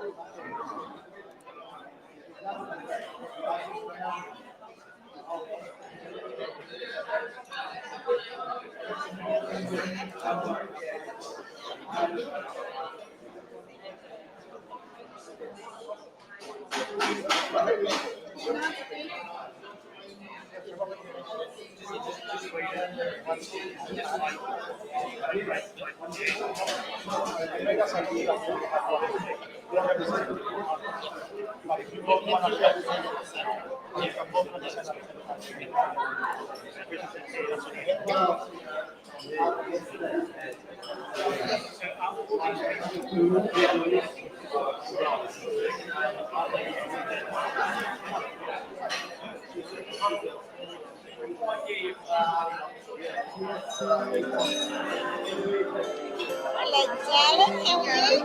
Hello, darling. How are you?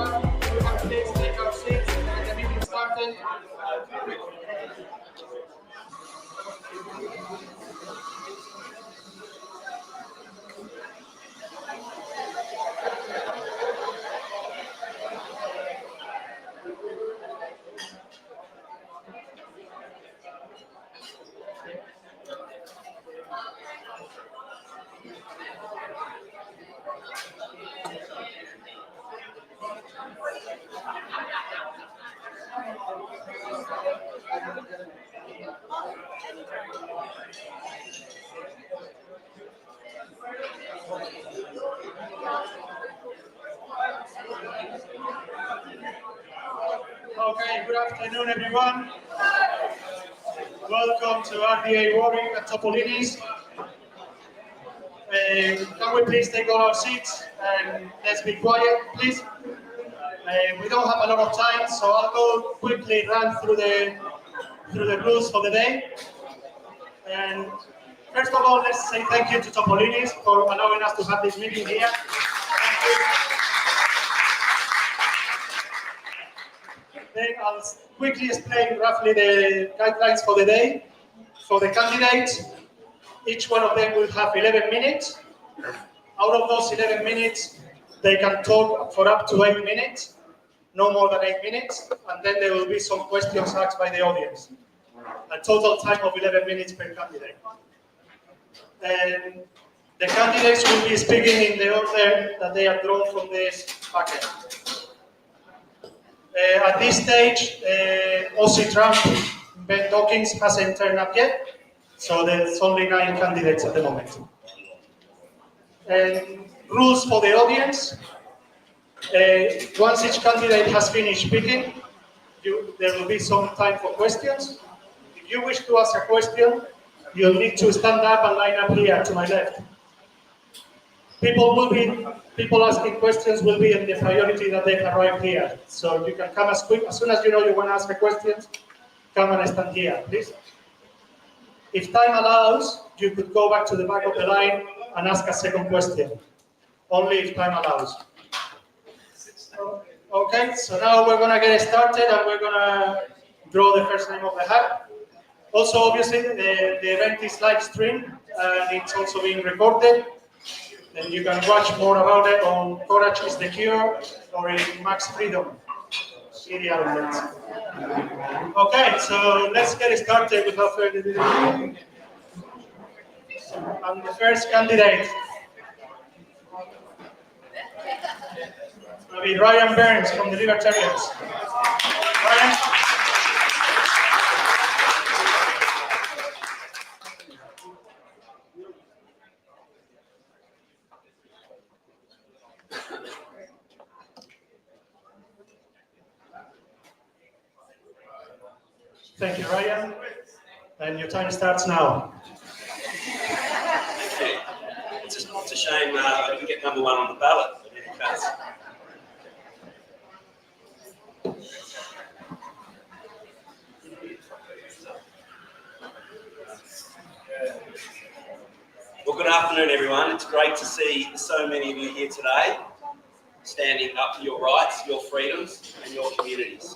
everyone. We can please take our seats and get the meeting started. Okay, good afternoon, everyone. Welcome to RDA Warwick at Topolinis. Can we please take all our seats and let's be quiet, please? We don't have a lot of time, so I'll go quickly run through the rules for the day. And first of all, let's say thank you to Topolinis for allowing us to have this meeting here. Thank you. Then I'll quickly explain roughly the guidelines for the day. For the candidates, each one of them will have 11 minutes. Out of those 11 minutes, they can talk for up to 8 minutes, no more than 8 minutes, and then there will be some questions asked by the audience. A total time of 11 minutes per candidate. And the candidates will be speaking in the order that they are drawn from this packet. At this stage, Aussie Trump, Ben Dawkins hasn't turned up yet, so there's only 9 candidates at the moment. And rules for the audience. Once each candidate has finished speaking, there will be some time for questions. If you wish to ask a question, you'll need to stand up and line up here to my left. People asking questions will be in the priority that they've arrived here. So you can come as soon as you know you want to ask a question, come and stand here, please. If time allows, you could go back to the back of the line and ask a second question, only if time allows. Okay, so now we're going to get started and we're going to draw the first name of the hat. Also, obviously, the event is live streamed and it's also being recorded. And you can watch more about it on Courage is the Cure or in Max Freedom media outlets. Okay, so let's get started without further ado. And the first candidate will be Ryan Burns from the Libertarians. Ryan. Thank you, Ryan. And your time starts now. Thank you. It's a shame I didn't get number 1 on the ballot, but in any case. Well, good afternoon, everyone. It's great to see so many of you here today, standing up for your rights, your freedoms, and your communities.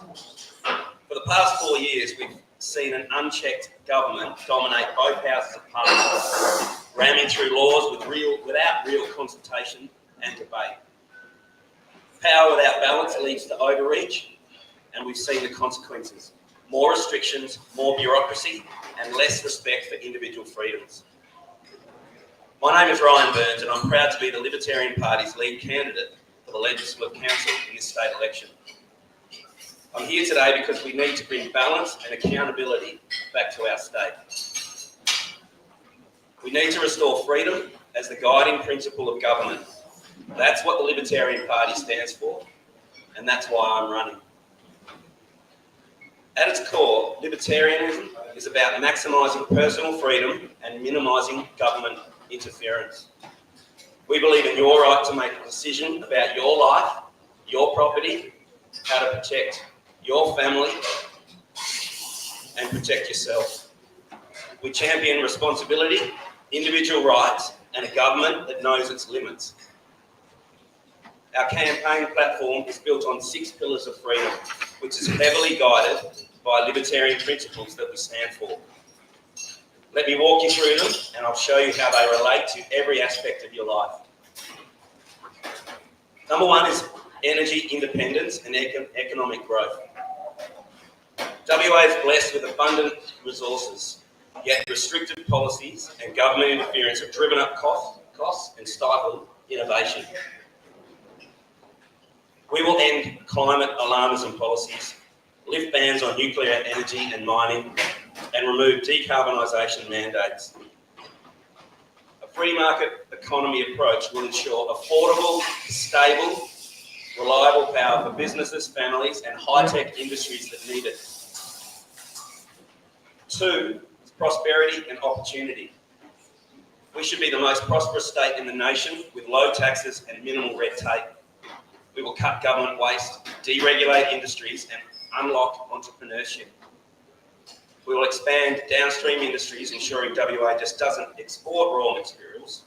For the past 4 years, we've seen an unchecked government dominate both houses of Parliament, ramming through laws without real consultation and debate. Power without balance leads to overreach, and we've seen the consequences. More restrictions, more bureaucracy, and less respect for individual freedoms. My name is Ryan Burns, and I'm proud to be the Libertarian Party's lead candidate for the Legislative Council in this state election. I'm here today because we need to bring balance and accountability back to our state. We need to restore freedom as the guiding principle of government. That's what the Libertarian Party stands for, and that's why I'm running. At its core, libertarianism is about maximising personal freedom and minimising government interference. We believe in your right to make a decision about your life, your property, how to protect your family, and protect yourself. We champion responsibility, individual rights, and a government that knows its limits. Our campaign platform is built on 6 pillars of freedom, which is heavily guided by libertarian principles that we stand for. Let me walk you through them, and I'll show you how they relate to every aspect of your life. Number 1 is energy independence and economic growth. WA is blessed with abundant resources, yet restrictive policies and government interference have driven up costs and stifled innovation. We will end climate alarmism policies, lift bans on nuclear energy and mining, and remove decarbonisation mandates. A free market economy approach will ensure affordable, stable, reliable power for businesses, families, and high-tech industries that need it. 2 is prosperity and opportunity. We should be the most prosperous state in the nation with low taxes and minimal red tape. We will cut government waste, deregulate industries, and unlock entrepreneurship. We will expand downstream industries, ensuring WA just doesn't export raw materials,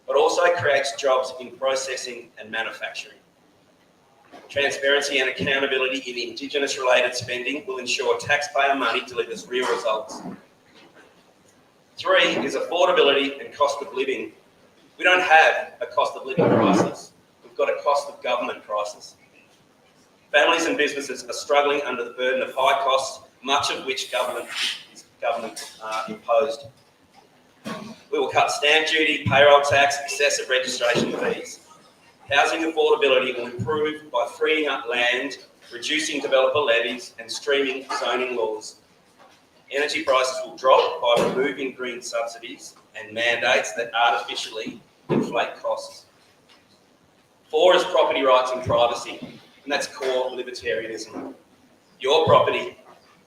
but also creates jobs in processing and manufacturing. Transparency and accountability in Indigenous-related spending will ensure taxpayer money delivers real results. 3 is affordability and cost of living. We don't have a cost of living crisis. We've got a cost of government crisis. Families and businesses are struggling under the burden of high costs, much of which government imposed. We will cut stamp duty, payroll tax, excessive registration fees. Housing affordability will improve by freeing up land, reducing developer levies, and streaming zoning laws. Energy prices will drop by removing green subsidies and mandates that artificially inflate costs. 4 is property rights and privacy, and that's core libertarianism. Your property,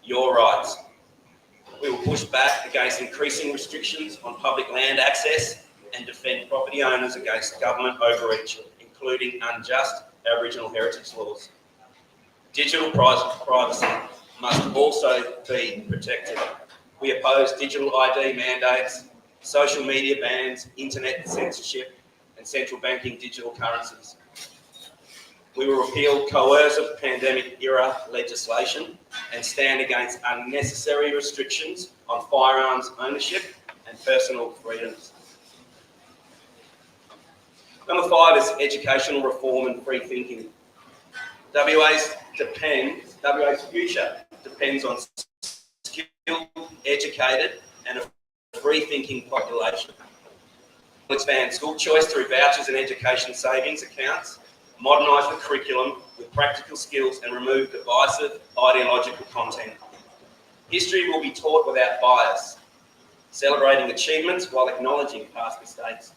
your rights. We will push back against increasing restrictions on public land access and defend property owners against government overreach, including unjust Aboriginal heritage laws. Digital privacy must also be protected. We oppose digital ID mandates, social media bans, internet censorship, and central banking digital currencies. We will repeal coercive pandemic-era legislation and stand against unnecessary restrictions on firearms ownership and personal freedoms. Number 5 is educational reform and free thinking. WA's future depends on skilled, educated, and a free-thinking population. We'll expand school choice through vouchers and education savings accounts, modernise the curriculum with practical skills, and remove divisive ideological content. History will be taught without bias, celebrating achievements while acknowledging past mistakes.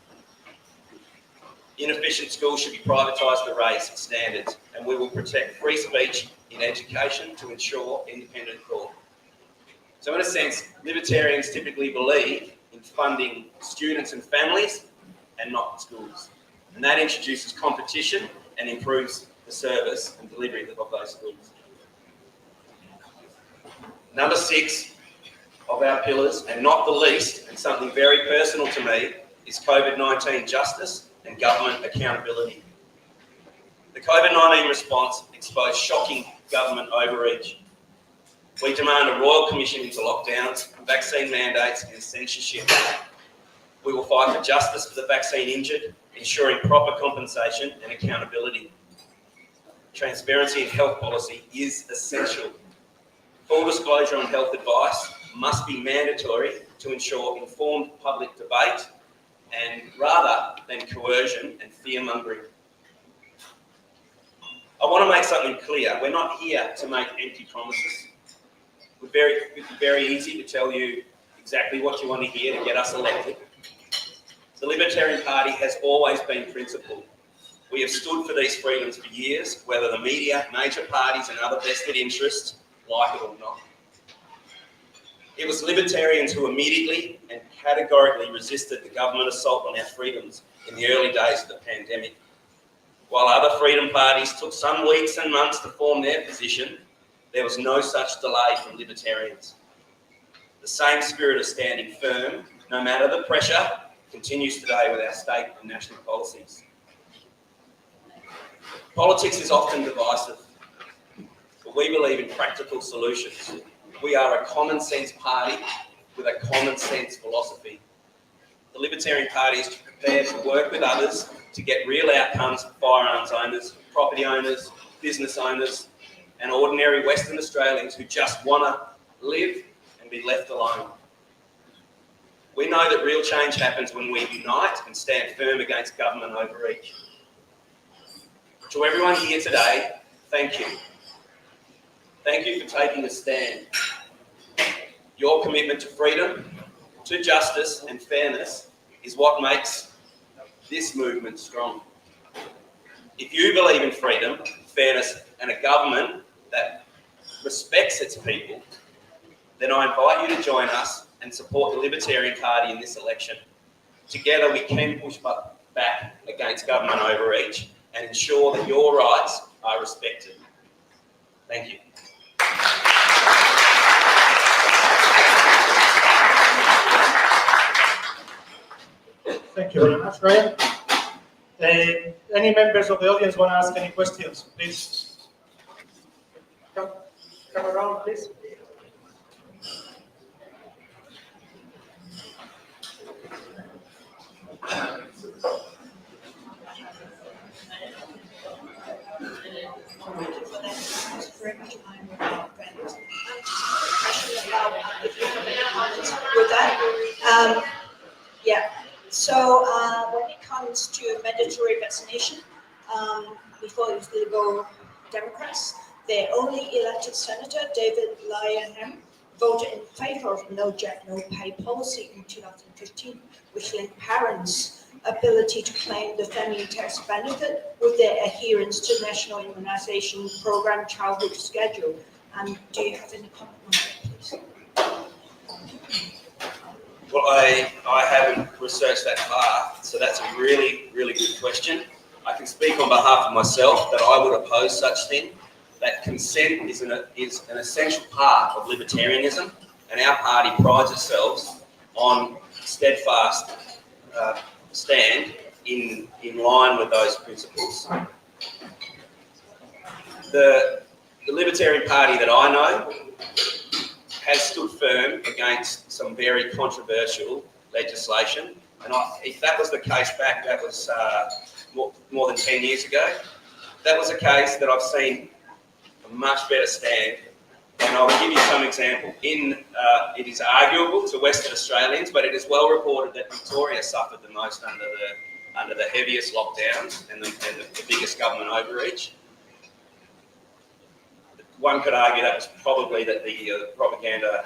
Inefficient schools should be privatised to raise standards, and we will protect free speech in education to ensure independent thought. So in a sense, libertarians typically believe in funding students and families and not schools. And that introduces competition and improves the service and delivery of those schools. Number 6 of our pillars, and not the least, and something very personal to me, is COVID-19 justice and government accountability. The COVID-19 response exposed shocking government overreach. We demand a royal commission into lockdowns, vaccine mandates, and censorship. We will fight for justice for the vaccine injured, ensuring proper compensation and accountability. Transparency in health policy is essential. Full disclosure on health advice must be mandatory to ensure informed public debate, and rather than coercion and fear-mongering. I want to make something clear. We're not here to make empty promises. It'd be very easy to tell you exactly what you want to hear to get us elected. The Libertarian Party has always been principled. We have stood for these freedoms for years, whether the media, major parties, and other vested interests like it or not. It was libertarians who immediately and categorically resisted the government assault on our freedoms in the early days of the pandemic. While other freedom parties took some weeks and months to form their position, there was no such delay from libertarians. The same spirit of standing firm, no matter the pressure, continues today with our state and national policies. Politics is often divisive, but we believe in practical solutions. We are a common sense party with a common sense philosophy. The Libertarian Party is prepared to work with others to get real outcomes for firearms owners, property owners, business owners, and ordinary Western Australians who just want to live and be left alone. We know that real change happens when we unite and stand firm against government overreach. To everyone here today, thank you. Thank you for taking a stand. Your commitment to freedom, to justice and fairness is what makes this movement strong. If you believe in freedom, fairness and a government that respects its people, then I invite you to join us and support the Libertarian Party in this election. Together we can push back against government overreach and ensure that your rights are respected. Thank you. Thank you very much, Ryan. Any members of the audience want to ask any questions, please? Come around, please. With that, yeah. So when it comes to mandatory vaccination, before it was the Liberal Democrats, their only elected senator, David Lyon, voted in favour of no jab, no pay policy in 2015, which linked parents' ability to claim the family tax benefit with their adherence to the National Immunisation Programme childhood schedule. Do you have any comment on that, please? Well, I haven't researched that far, so that's a really, really good question. I can speak on behalf of myself that I would oppose such thing. That consent is an essential part of libertarianism, and our party prides itself on steadfast stand in line with those principles. The Libertarian Party that I know has stood firm against some very controversial legislation, and if that was the case back, that was more than 10 years ago, that was a case that I've seen a much better stand. And I'll give you some example. It is arguable to Western Australians, but it is well reported that Victoria suffered the most under the heaviest lockdowns and the biggest government overreach. One could argue that was probably that the propaganda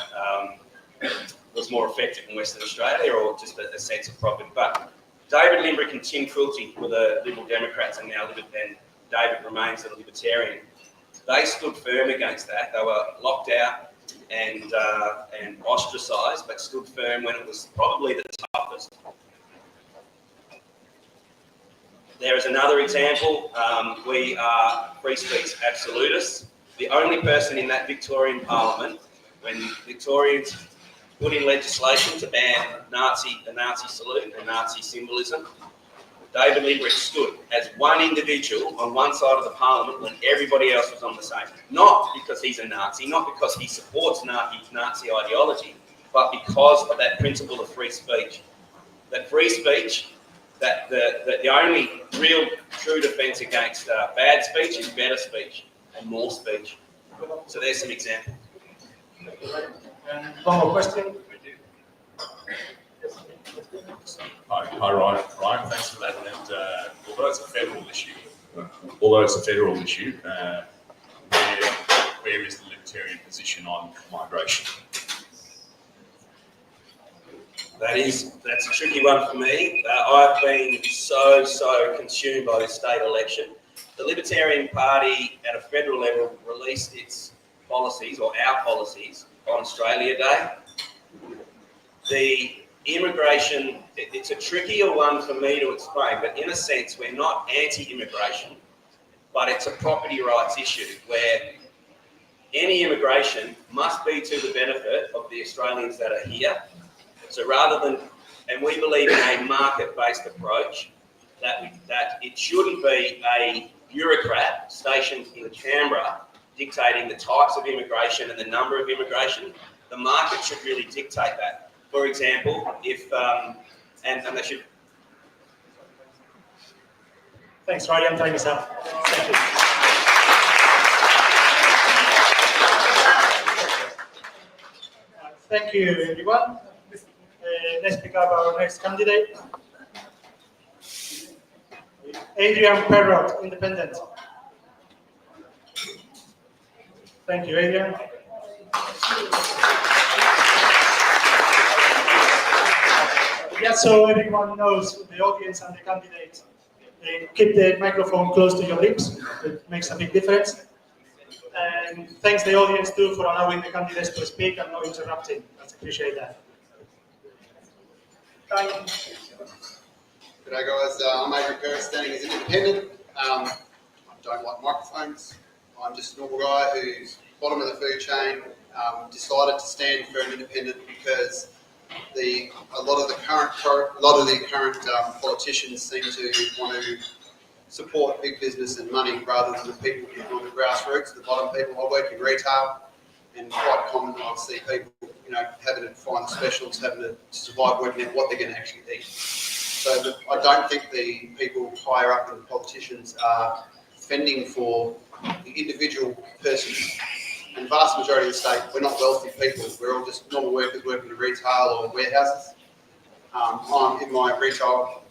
was more effective in Western Australia, or just a sense of profit. But David Limbrick and Tim Quilty were the Liberal Democrats, and David remains a Libertarian. They stood firm against that. They were locked out and ostracised, but stood firm when it was probably the toughest. There is another example. We are free speech absolutists. The only person in that Victorian Parliament, when Victorians put in legislation to ban the Nazi salute and Nazi symbolism, David Limbrick stood as one individual on one side of the Parliament when everybody else was on the same. Not because he's a Nazi, not because he supports Nazi ideology, but because of that principle of free speech. That free speech, that the only real true defence against bad speech is better speech and more speech. So there's some examples. And one more question. Hi, Ryan. Thanks for that. And although it's a federal issue, where is the Libertarian position on migration? That's a tricky one for me. I've been so consumed by this state election. The Libertarian Party at a federal level released its policies, or our policies, on Australia Day. The immigration, it's a trickier one for me to explain, but in a sense, we're not anti-immigration, but it's a property rights issue where any immigration must be to the benefit of the Australians that are here. So rather than, and we believe in a market-based approach, that it shouldn't be bureaucrat stationed in Canberra dictating the types of immigration and the number of immigration. The market should really dictate that. For example, if, and they should. Thanks, Ryan. Time is up. Thank you. Thank you, everyone. Let's pick up our next candidate. Adrian Perrot, Independent. Thank you, Adrian. Just so everyone knows, the audience and the candidate, keep the microphone close to your lips. It makes a big difference. And thanks the audience too for allowing the candidates to speak and not interrupting. I appreciate that. G'day guys, I'm Adrian Perrot, standing as independent. I don't like microphones. I'm just a normal guy who's bottom of the food chain, decided to stand for an independent because a lot of the current politicians seem to want to support big business and money rather than the people on the grassroots, the bottom people. I work in retail, and quite common I see people, having to find the specials, having to survive working out what they're going to actually eat. So I don't think the people higher up in the politicians are fending for the individual person. And the vast majority of the state, we're not wealthy people. We're all just normal workers working in retail or warehouses. I'm in my retail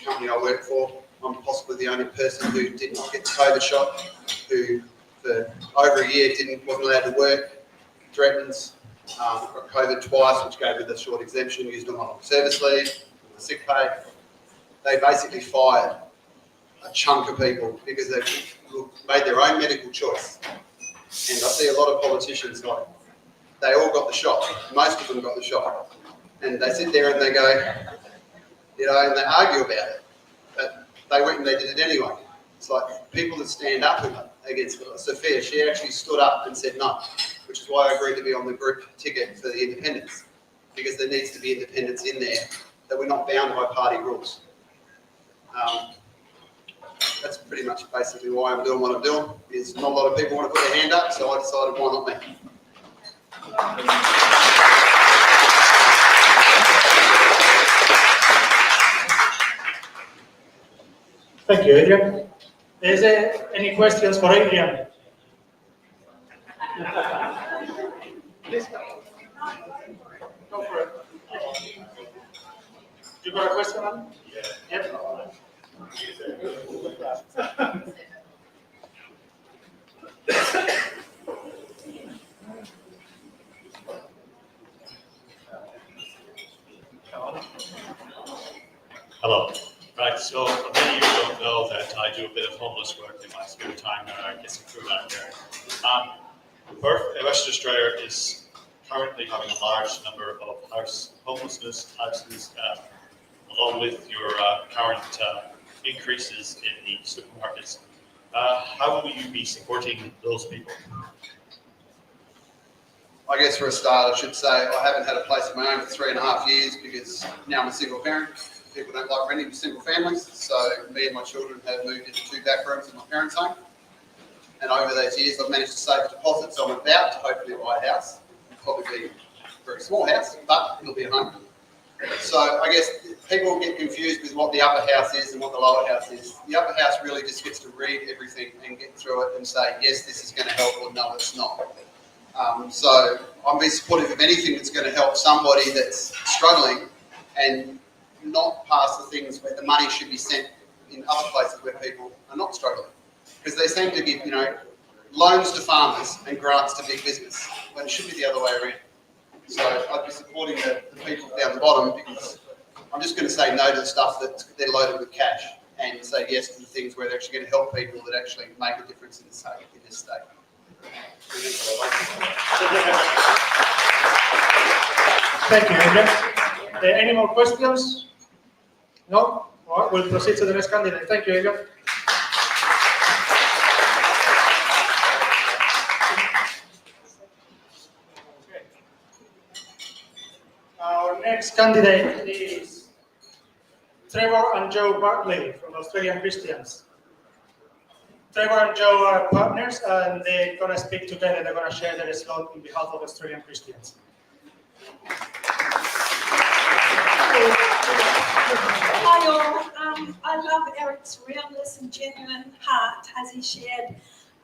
company I work for. I'm possibly the only person who did not get the COVID shot, who for over a year wasn't allowed to work, threatens, got COVID twice, which gave me the short exemption, used them on service leave, sick pay. They basically fired a chunk of people because they made their own medical choice. And I see a lot of politicians, they all got the shot. Most of them got the shot. And they sit there and they go, and they argue about it. But they went and they did it anyway. It's like people that stand up against Sophia, she actually stood up and said no, which is why I agreed to be on the group ticket for the independents, because there needs to be independents in there, that we're not bound by party rules. That's pretty much basically why I'm doing what I'm doing, is not a lot of people want to put their hand up, so I decided why not me. Thank you, Adrian. Is there any questions for Adrian? Please go for it. You got a question, man? Yeah. Hello. Right, so many of you don't know that I do a bit of homeless work in my spare time and I get some food out there. Perth, Western Australia is currently having a large number of homelessness houses, along with your current increases in the supermarkets. How will you be supporting those people? I guess for a start, I should say I haven't had a place of my own for 3.5 years because now I'm a single parent. People don't like renting for single families, so me and my children have moved into 2 back rooms in my parents' home. And over those years, I've managed to save a deposit, so I'm about to hopefully buy a house. It'll probably be a very small house, but it'll be a home. So I guess people get confused with what the upper house is and what the lower house is. The upper house really just gets to read everything and get through it and say, yes, this is going to help, or no, it's not. So I'm being supportive of anything that's going to help somebody that's struggling and not pass the things where the money should be sent in other places where people are not struggling. Because they seem to give, loans to farmers and grants to big business, when it should be the other way around. So I'd be supporting the people down the bottom, because I'm just going to say no to the stuff that they're loaded with cash and say yes to the things where they're actually going to help people that actually make a difference in this state. Thank you, Adrian. Any more questions? No? All right, we'll proceed to the next candidate. Thank you, Adrian. Our next candidate is Trevor and Joe Bartley from Australian Christians. Trevor and Joe are partners, and they're going to speak together. They're going to share their slot on behalf of Australian Christians. Hi all. I love Eric's realness and genuine heart as he shared.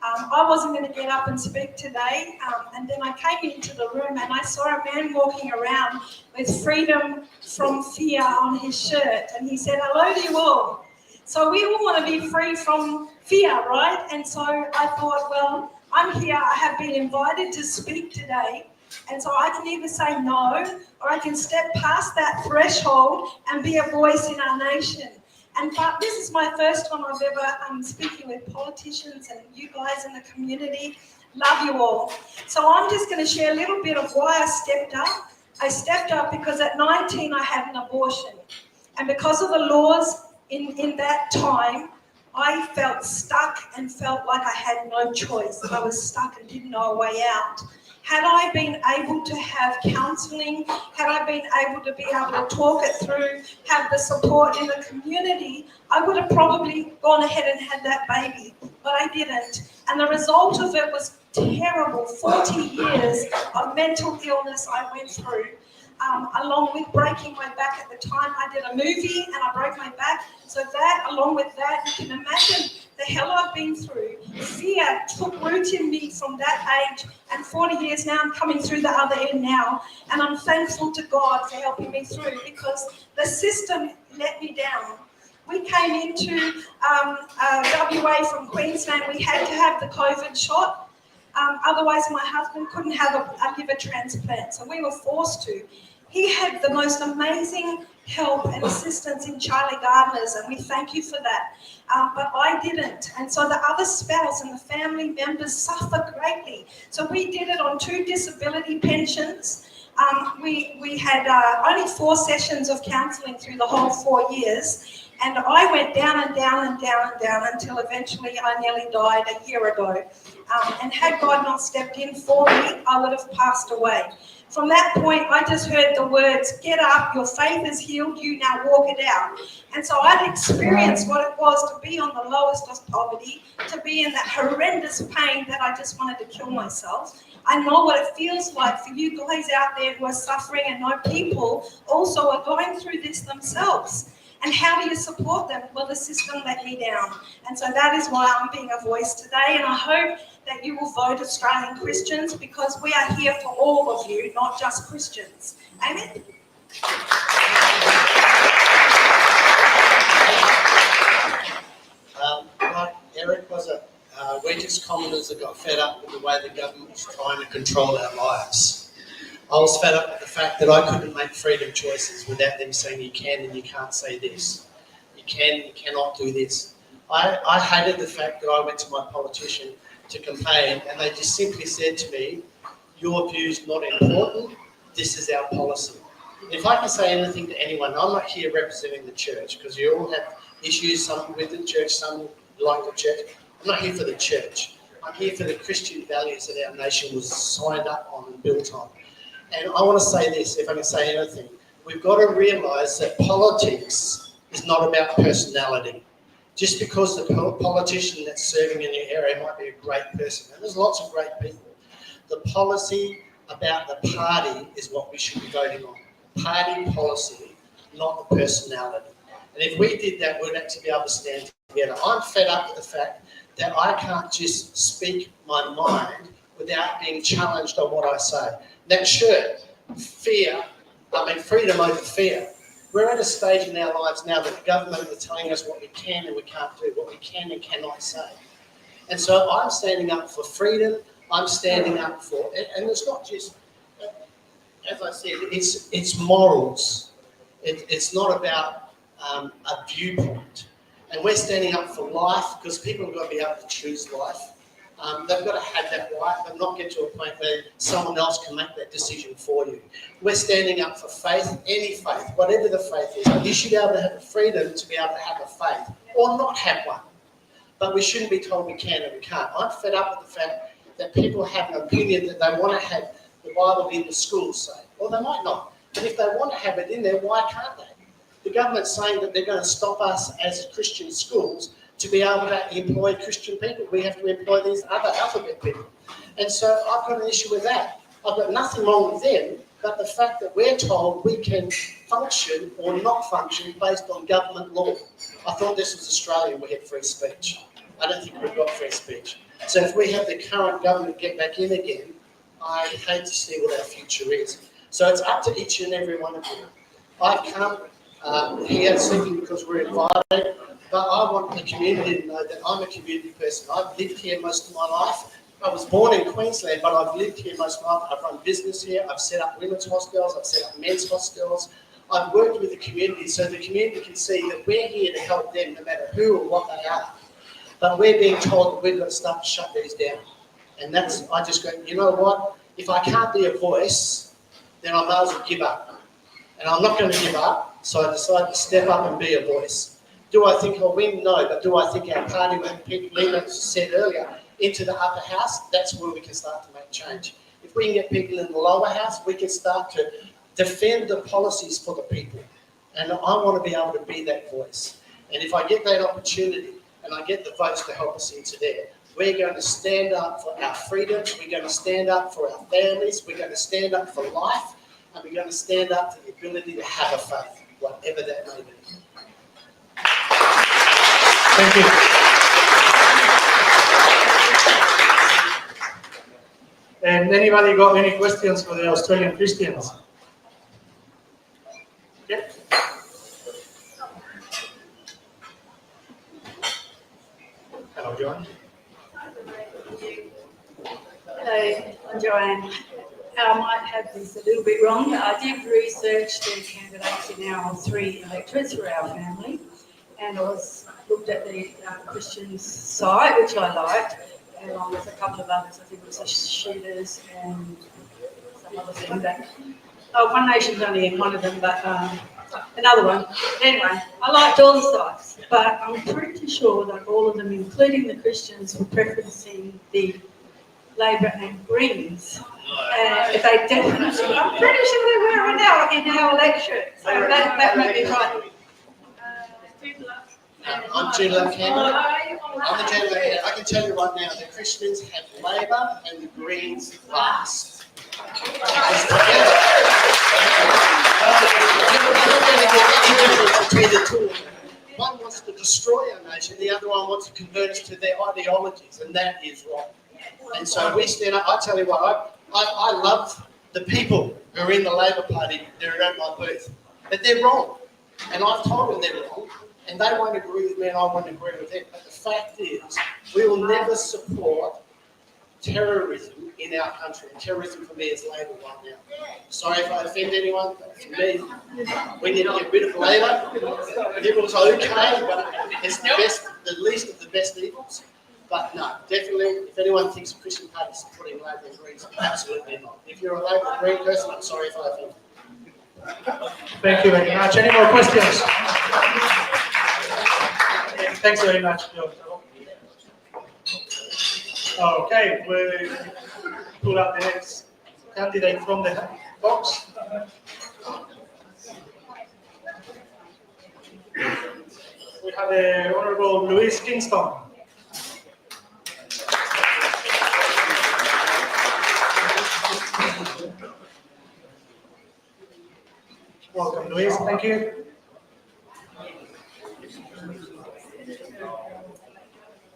I wasn't going to get up and speak today, and then I came into the room and I saw a man walking around with freedom from fear on his shirt, and he said, "Hello to you all." So we all want to be free from fear, right? And so I thought, well, I'm here, I have been invited to speak today, and so I can either say no, or I can step past that threshold and be a voice in our nation. And but this is my first time I've ever speaking with politicians and you guys in the community. Love you all. So I'm just going to share a little bit of why I stepped up. I stepped up because at 19 I had an abortion. And because of the laws in that time, I felt stuck and felt like I had no choice. I was stuck and didn't know a way out. Had I been able to have counselling, had I been able to be able to talk it through, have the support in the community, I would have probably gone ahead and had that baby, but I didn't. And the result of it was terrible. 40 years of mental illness I went through, along with breaking my back at the time. I did a movie and I broke my back. So that, along with that, you can imagine the hell I've been through. Fear took root in me from that age, and 40 years now, I'm coming through the other end now, and I'm thankful to God for helping me through, because the system let me down. We came into WA from Queensland, we had to have the COVID shot, otherwise my husband couldn't have a liver transplant, so we were forced to. He had the most amazing help and assistance in Charlie Gardner's, and we thank you for that. But I didn't, and so the other spouse and the family members suffer greatly. So we did it on 2 disability pensions. We had only 4 sessions of counselling through the whole 4 years, and I went down and down and down and down until eventually I nearly died a year ago. And had God not stepped in for me, I would have passed away. From that point, I just heard the words, "Get up, your faith is healed, you now walk it out." And so I'd experienced what it was to be on the lowest of poverty, to be in that horrendous pain that I just wanted to kill myself. I know what it feels like for you guys out there who are suffering and know people also are going through this themselves. And how do you support them? Well, the system let me down. And so that is why I'm being a voice today. And I hope that you will vote Australian Christians, because we are here for all of you, not just Christians. Amen? Like Eric was we're just commoners that got fed up with the way the government was trying to control our lives. I was fed up with the fact that I couldn't make freedom choices without them saying you can and you can't say this. You can, you cannot do this. I hated the fact that I went to my politician to campaign and they just simply said to me, "Your view's not important, this is our policy." If I can say anything to anyone, I'm not here representing the church, because you all have issues, some with the church, some like the church. I'm not here for the church. I'm here for the Christian values that our nation was signed up on and built on. And I want to say this, if I can say anything, we've got to realise that politics is not about personality. Just because the politician that's serving in your area might be a great person, and there's lots of great people, the policy about the party is what we should be voting on. Party policy, not the personality. And if we did that, we'd actually be able to stand together. I'm fed up with the fact that I can't just speak my mind without being challenged on what I say. That shirt, freedom over fear. We're at a stage in our lives now that the government are telling us what we can and we can't do, what we can and cannot say. And so I'm standing up for freedom. I'm standing up for, and it's not just, as I said, it's morals. It's not about a viewpoint. And we're standing up for life, because people have got to be able to choose life. They've got to have that right, but not get to a point where someone else can make that decision for you. We're standing up for faith, any faith, whatever the faith is. You should be able to have the freedom to be able to have a faith, or not have one. But we shouldn't be told we can and we can't. I'm fed up with the fact that people have an opinion that they want to have the Bible in the schools, say. Well, they might not. But if they want to have it in there, why can't they? The government's saying that they're going to stop us as Christian schools to be able to employ Christian people. We have to employ these other alphabet people. And so I've got an issue with that. I've got nothing wrong with them, but the fact that we're told we can function or not function based on government law. I thought this was Australia, we had free speech. I don't think we've got free speech. So if we have the current government get back in again, I hate to see what our future is. So it's up to each and every one of you. I've come here simply because we're invited, but I want the community to know that I'm a community person. I've lived here most of my life. I was born in Queensland, but I've lived here most of my life. I've run business here. I've set up women's hostels. I've set up men's hostels. I've worked with the community so the community can see that we're here to help them no matter who or what they are. But we're being told that we've got to start to shut these down. And that's, I just go, you know what? If I can't be a voice, then I may as well give up. And I'm not going to give up, so I decided to step up and be a voice. Do I think I'll win? No. But do I think our party will have people, as said earlier, into the upper house? That's where we can start to make change. If we can get people in the lower house, we can start to defend the policies for the people. And I want to be able to be that voice. And if I get that opportunity and I get the votes to help us into there, we're going to stand up for our freedoms, we're going to stand up for our families, we're going to stand up for life, and we're going to stand up for the ability to have a faith, whatever that may be. Thank you. And anybody got any questions for the Australian Christians? Yeah. Hello, John. Hello, I'm Joanne. I might have this a little bit wrong. I did research the candidates in our 3 electorates for our family, and I looked at the Christians site, which I liked, along with a couple of others. I think it was the Shooters and some other thing. One Nation's only in one of them, but another one. Anyway, I liked all the sites, but I'm pretty sure that all of them, including the Christians, were preferencing the Labor and Greens. If they definitely, I'm pretty sure they were in our election. So that might be right. I'm Judah Campbell. I'm the Judah Campbell. I can tell you right now, the Christians have Labor and the Greens last. Between the two of them. One wants to destroy our nation, the other one wants to convert us to their ideologies, and that is wrong. And so we stand up. I tell you what, I love the people who are in the Labor Party that are at my booth, but they're wrong. And I've told them they're wrong, and they won't agree with me, and I won't agree with them. But the fact is, we will never support terrorism in our country. And terrorism for me is Labor right now. Sorry if I offend anyone, but for me, we need to get rid of Labor. Liberals are okay, but it's the least of the best evils. But no, definitely, if anyone thinks a Christian party is supporting Labor and Greens, absolutely not. If you're a Labor and Green person, I'm sorry if I offend you. Thank you very much. Any more questions? Thanks very much, Joe. Okay, we'll pull up the next candidate from the box. We have the Honourable Louise Kingston. Welcome, Louise. Thank you.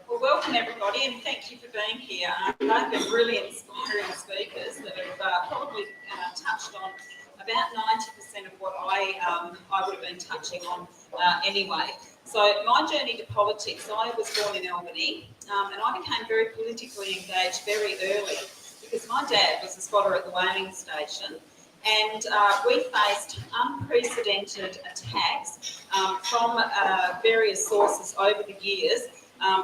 Well, welcome everybody, and thank you for being here. They've been really inspiring speakers that have probably touched on about 90% of what I would have been touching on anyway. So my journey to politics, I was born in Albany, and I became very politically engaged very early because my dad was a spotter at the whaling station. And we faced unprecedented attacks from various sources over the years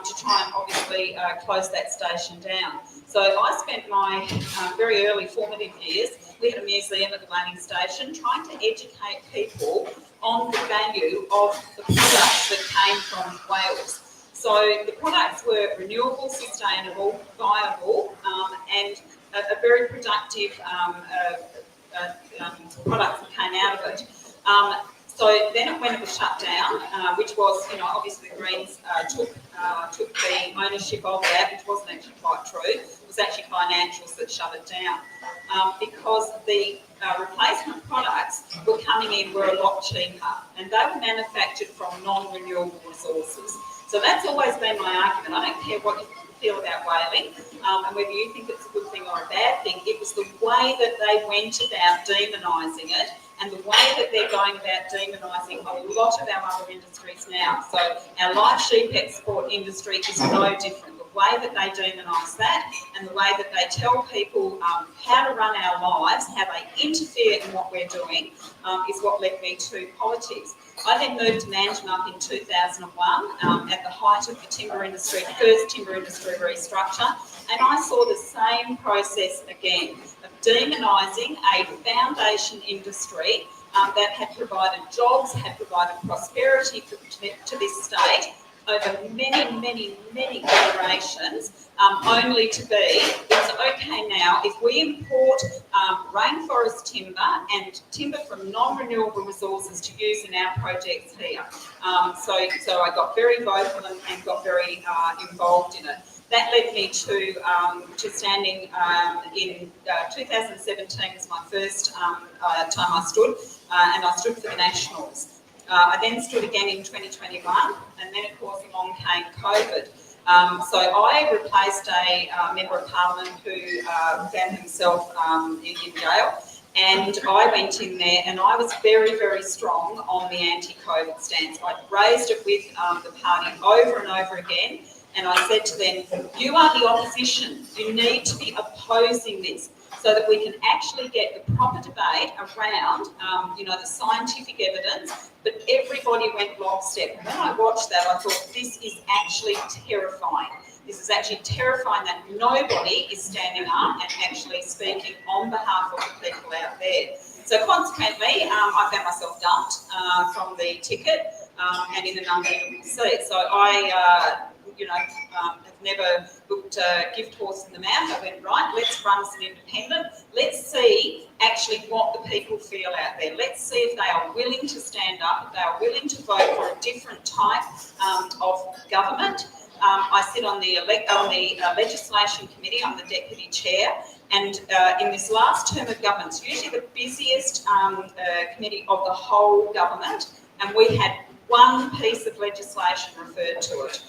to try and obviously close that station down. So I spent my very early formative years, we had a museum at the whaling station, trying to educate people on the value of the products that came from whales. So the products were renewable, sustainable, viable, and a very productive products that came out of it. when it was shut down, which was, obviously the Greens took the ownership of that, which wasn't actually quite true. It was actually financials that shut it down because the replacement products were coming in were a lot cheaper, and they were manufactured from non-renewable resources. So that's always been my argument. I don't care what you feel about whaling, and whether you think it's a good thing or a bad thing. It was the way that they went about demonising it, and the way that they're going about demonising a lot of our other industries now. So our live sheep export industry is no different. The way that they demonise that, and the way that they tell people how to run our lives, how they interfere in what we're doing, is what led me to politics. I then moved to management in 2001 at the height of the timber industry, the first timber industry restructure, and I saw the same process again of demonising a foundation industry that had provided jobs, had provided prosperity to this state over many, many, many generations, only to be, it's okay now if we import rainforest timber and timber from non-renewable resources to use in our projects here. So I got very vocal and got very involved in it. That led me to standing in 2017 was my first time I stood, and I stood for the Nationals. I then stood again in 2021, and then of course along came COVID. So I replaced a member of Parliament who found himself in jail, and I went in there and I was very, very strong on the anti-COVID stance. I raised it with the party over and over again, and I said to them, you are the opposition, you need to be opposing this, so that we can actually get the proper debate around, the scientific evidence, but everybody went lockstep. And when I watched that, I thought, this is actually terrifying. This is actually terrifying that nobody is standing up and actually speaking on behalf of the people out there. So consequently, I found myself dumped from the ticket and in an unbeatable seat. So I have never looked a gift horse in the mouth. I went, right, let's run as an independent. Let's see actually what the people feel out there. Let's see if they are willing to stand up, if they are willing to vote for a different type of government. I sit on the legislation committee. I'm the deputy chair. And in this last term of government, it's usually the busiest committee of the whole government. And we had one piece of legislation referred to it.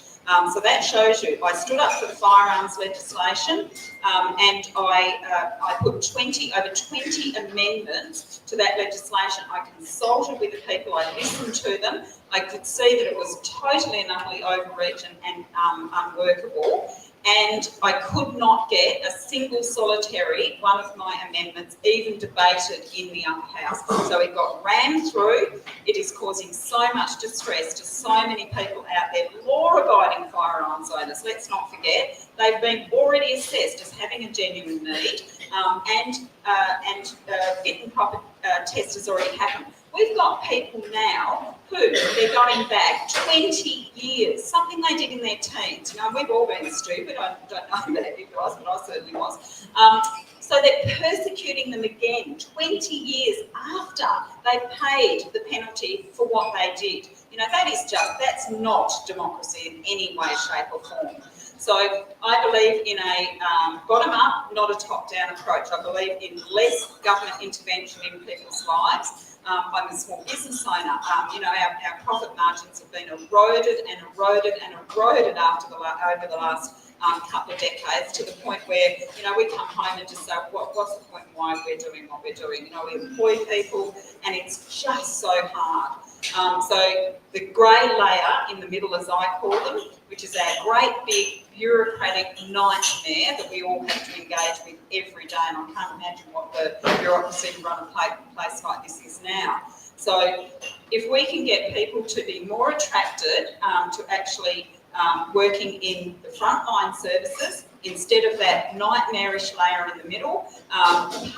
So that shows you, I stood up for the firearms legislation and I put over 20 amendments to that legislation. I consulted with the people, I listened to them. I could see that it was totally and utterly overreach and unworkable. And I could not get a single solitary one of my amendments even debated in the upper house. So it got rammed through. It is causing so much distress to so many people out there, law-abiding firearms owners. Let's not forget, they've been already assessed as having a genuine need, and fit and proper test has already happened. We've got people now who they're going back 20 years, something they did in their teens. We've all been stupid. I don't know about you guys, but I certainly was. So they're persecuting them again 20 years after they've paid the penalty for what they did. That's not democracy in any way, shape or form. So I believe in a bottom-up, not a top-down approach. I believe in less government intervention in people's lives. I'm a small business owner. Our profit margins have been eroded and eroded and eroded over the last couple of decades, to the point where we come home and just say, what's the point in why we're doing what we're doing? We employ people, and it's just so hard. So the grey layer in the middle, as I call them, which is our great big bureaucratic nightmare that we all have to engage with every day, and I can't imagine what the bureaucracy to run a place like this is now. So if we can get people to be more attracted to actually working in the frontline services instead of that nightmarish layer in the middle,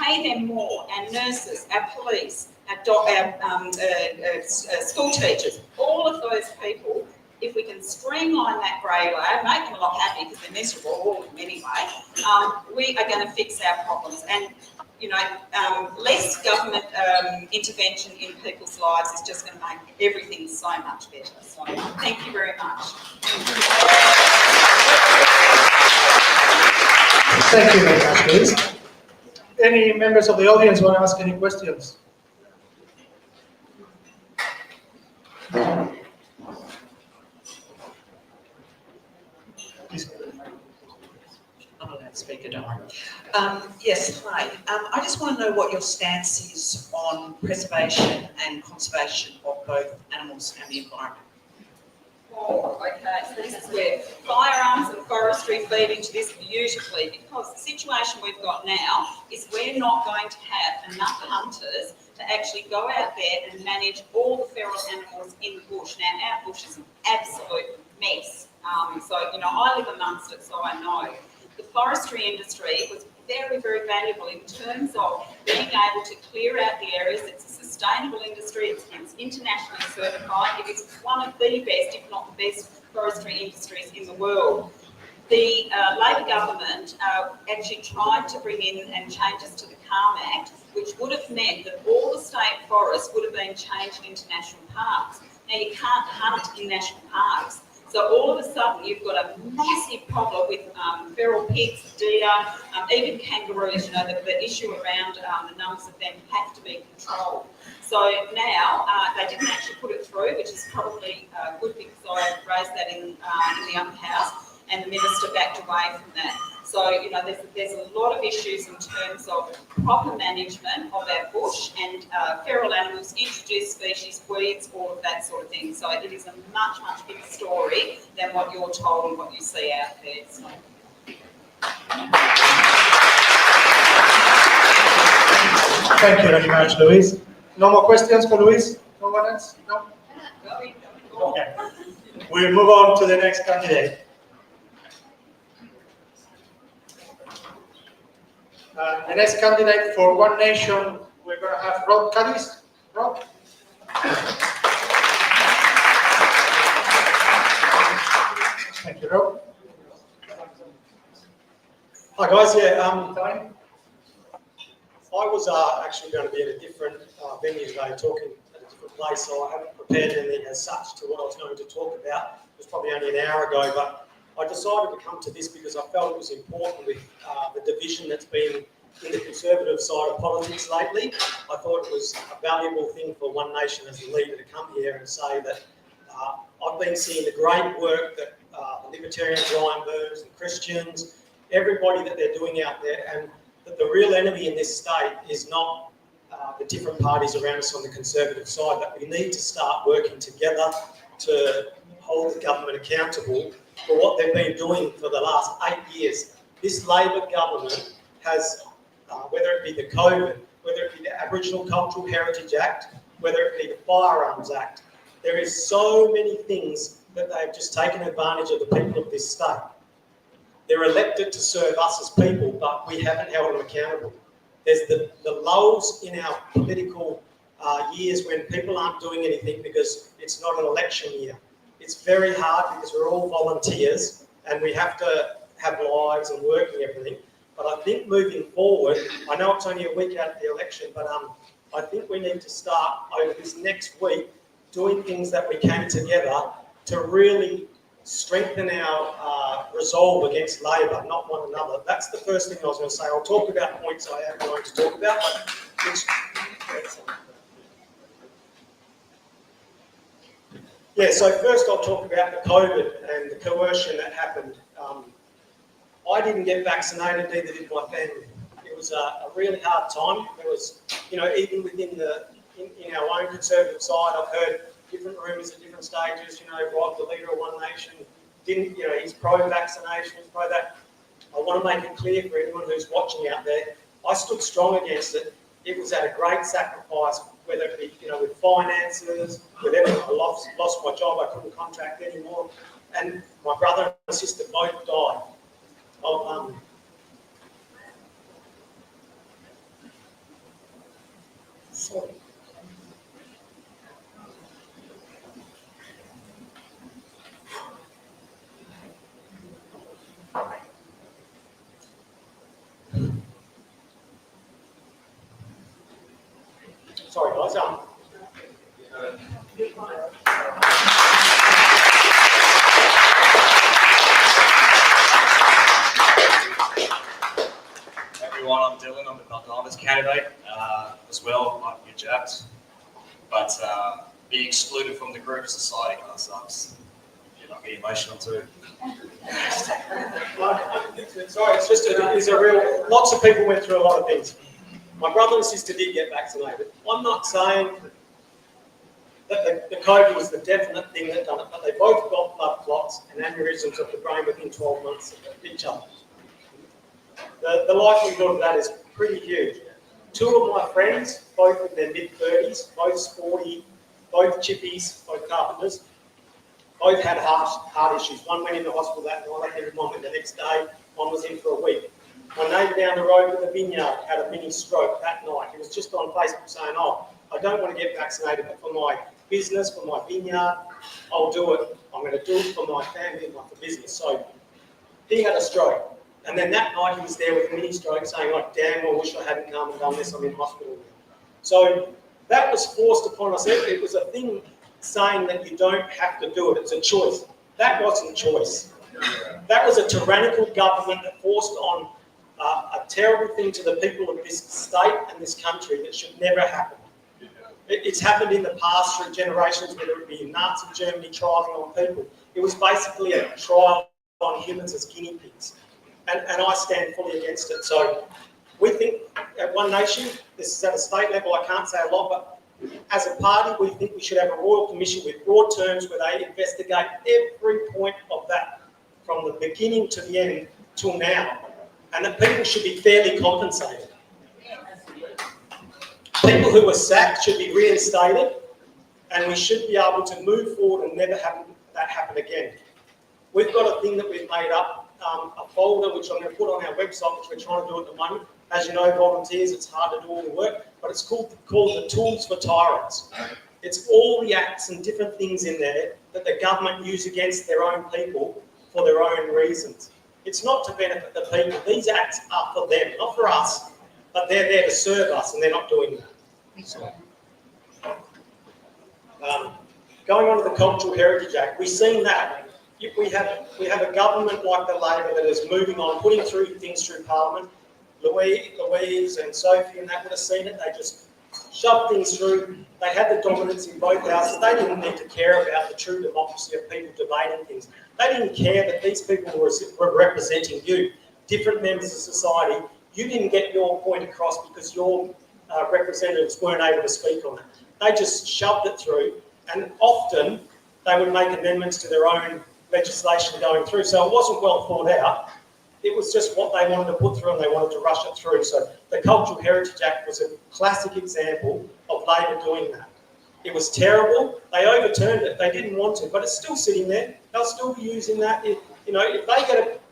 pay them more, our nurses, our police, our school teachers, all of those people. If we can streamline that grey layer, make them a lot happy because they're miserable, all of them anyway, we are going to fix our problems. And less government intervention in people's lives is just going to make everything so much better. So thank you very much. Thank you very much, Louise. Any members of the audience want to ask any questions? Please. I'm a loudspeaker, don't worry. Yes, hi. I just want to know what your stance is on preservation and conservation of both animals and the environment. Oh, okay, so this is where firearms and forestry feed into this beautifully, because the situation we've got now is we're not going to have enough hunters to actually go out there and manage all the feral animals in the bush. Now, our bush is an absolute mess. So, I live amongst it, so I know. The forestry industry was very, very valuable in terms of being able to clear out the areas. It's a sustainable industry, it's internationally certified. It is one of the best, if not the best, forestry industries in the world. The Labor government actually tried to bring in changes to the Calm Act, which would have meant that all the state forests would have been changed into national parks. Now, you can't hunt in national parks. So all of a sudden, you've got a massive problem with feral pigs, deer, even kangaroos. The issue around the numbers of them have to be controlled. So now they didn't actually put it through, which is probably good because I raised that in the upper house, and the minister backed away from that. So there's a lot of issues in terms of proper management of our bush and feral animals, introduced species, weeds, all of that sort of thing. So it is a much, much bigger story than what you're told and what you see out there. So. Thank you very much, Louise. No more questions for Louise? No one else? No? Okay. We'll move on to the next candidate. The next candidate for One Nation, we're going to have Rob Cadiz. Rob? Thank you, Rob. Hi guys, I was actually going to be at a different venue today, talking at a different place, so I haven't prepared anything as such to what I was going to talk about. It was probably only an hour ago, but I decided to come to this because I felt it was important with the division that's been in the Conservative side of politics lately. I thought it was a valuable thing for One Nation as the leader to come here and say that I've been seeing the great work that the Libertarians, Reignite and Christians, everybody that they're doing out there, and that the real enemy in this state is not the different parties around us on the Conservative side, that we need to start working together to hold the government accountable for what they've been doing for the last 8 years. This Labor government has, whether it be the COVID, whether it be the Aboriginal Cultural Heritage Act, whether it be the Firearms Act, there is so many things that they've just taken advantage of the people of this state. They're elected to serve us as people, but we haven't held them accountable. There's the lulls in our political years when people aren't doing anything because it's not an election year. It's very hard because we're all volunteers and we have to have lives and work and everything. But I think moving forward, I know it's only a week out of the election, but I think we need to start over this next week doing things that we can together to really strengthen our resolve against Labor, not one another. That's the first thing I was going to say. I'll talk about points I am going to talk about, but so first I'll talk about the COVID and the coercion that happened. I didn't get vaccinated, neither did my family. It was a really hard time. There was, even within in our own Conservative side, I've heard different rumours at different stages. Rob, the leader of One Nation, didn't, he's pro-vaccination, he's pro that. I want to make it clear for anyone who's watching out there, I stood strong against it. It was at a great sacrifice, whether it be, with finances, with everything. I lost my job, I couldn't contract anymore, and my brother and my sister both died of sorry. Well done. Everyone, I'm Dylan. I'm the Melbourne candidate as well. I might be jabbed, but being excluded from the group society kind of sucks. You know, get emotional too. Sorry, it's a real. Lots of people went through a lot of things. My brother and sister did get vaccinated. I'm not saying that the COVID was the definite thing that done it, but they both got blood clots and aneurysms of the brain within 12 months of each other. The likelihood of that is pretty huge. Two of my friends, both in their mid-30s, both sporty, both chippies, both carpenters, both had heart issues. One went into hospital that night, I think one went the next day, one was in for a week. My neighbour down the road with the vineyard had a mini stroke that night. He was just on Facebook saying, oh, I don't want to get vaccinated, but for my business, for my vineyard, I'll do it. I'm going to do it for my family and for business. So he had a stroke. And then that night he was there with a mini stroke saying, like, damn, I wish I hadn't come and done this, I'm in hospital. So that was forced upon us. It was a thing saying that you don't have to do it, it's a choice. That wasn't choice. That was a tyrannical government that forced on a terrible thing to the people of this state and this country that should never happen. It's happened in the past through generations, whether it be in Nazi Germany trialling on people. It was basically a trial on humans as guinea pigs. And I stand fully against it. So we think at One Nation, this is at a state level, I can't say a lot, but as a party, we think we should have a royal commission with broad terms where they investigate every point of that from the beginning to the end till now, and that people should be fairly compensated. People who were sacked should be reinstated, and we should be able to move forward and never have that happen again. We've got a thing that we've made up, a folder which I'm going to put on our website, which we're trying to do at the moment. As you know, volunteers, it's hard to do all the work, but it's called the Tools for Tyrants. It's all the acts and different things in there that the government use against their own people for their own reasons. It's not to benefit the people. These acts are for them, not for us, but they're there to serve us, and they're not doing that. So, going on to the Cultural Heritage Act, we've seen that. We have a government like the Labor that is moving on, putting through things through Parliament. Louise and Sophia and that would have seen it. They just shoved things through. They had the dominance in both houses. They didn't need to care about the true democracy of people debating things. They didn't care that these people were representing you, different members of society. You didn't get your point across because your representatives weren't able to speak on it. They just shoved it through, and often they would make amendments to their own legislation going through. So it wasn't well thought out. It was just what they wanted to put through, and they wanted to rush it through. So the Cultural Heritage Act was a classic example of Labor doing that. It was terrible. They overturned it. They didn't want to, but it's still sitting there. They'll still be using that. If they get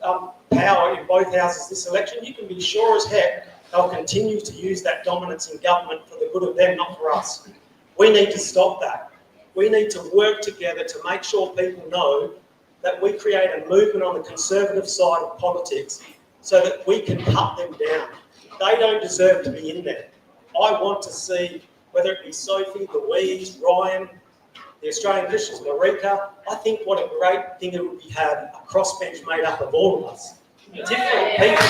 power in both houses this election, you can be sure as heck they'll continue to use that dominance in government for the good of them, not for us. We need to stop that. We need to work together to make sure people know that we create a movement on the conservative side of politics so that we can cut them down. They don't deserve to be in there. I want to see, whether it be Sophie, Louise, Ryan, the Australian Christians, Marika, I think what a great thing it would be have a crossbench made up of all of us. Different people.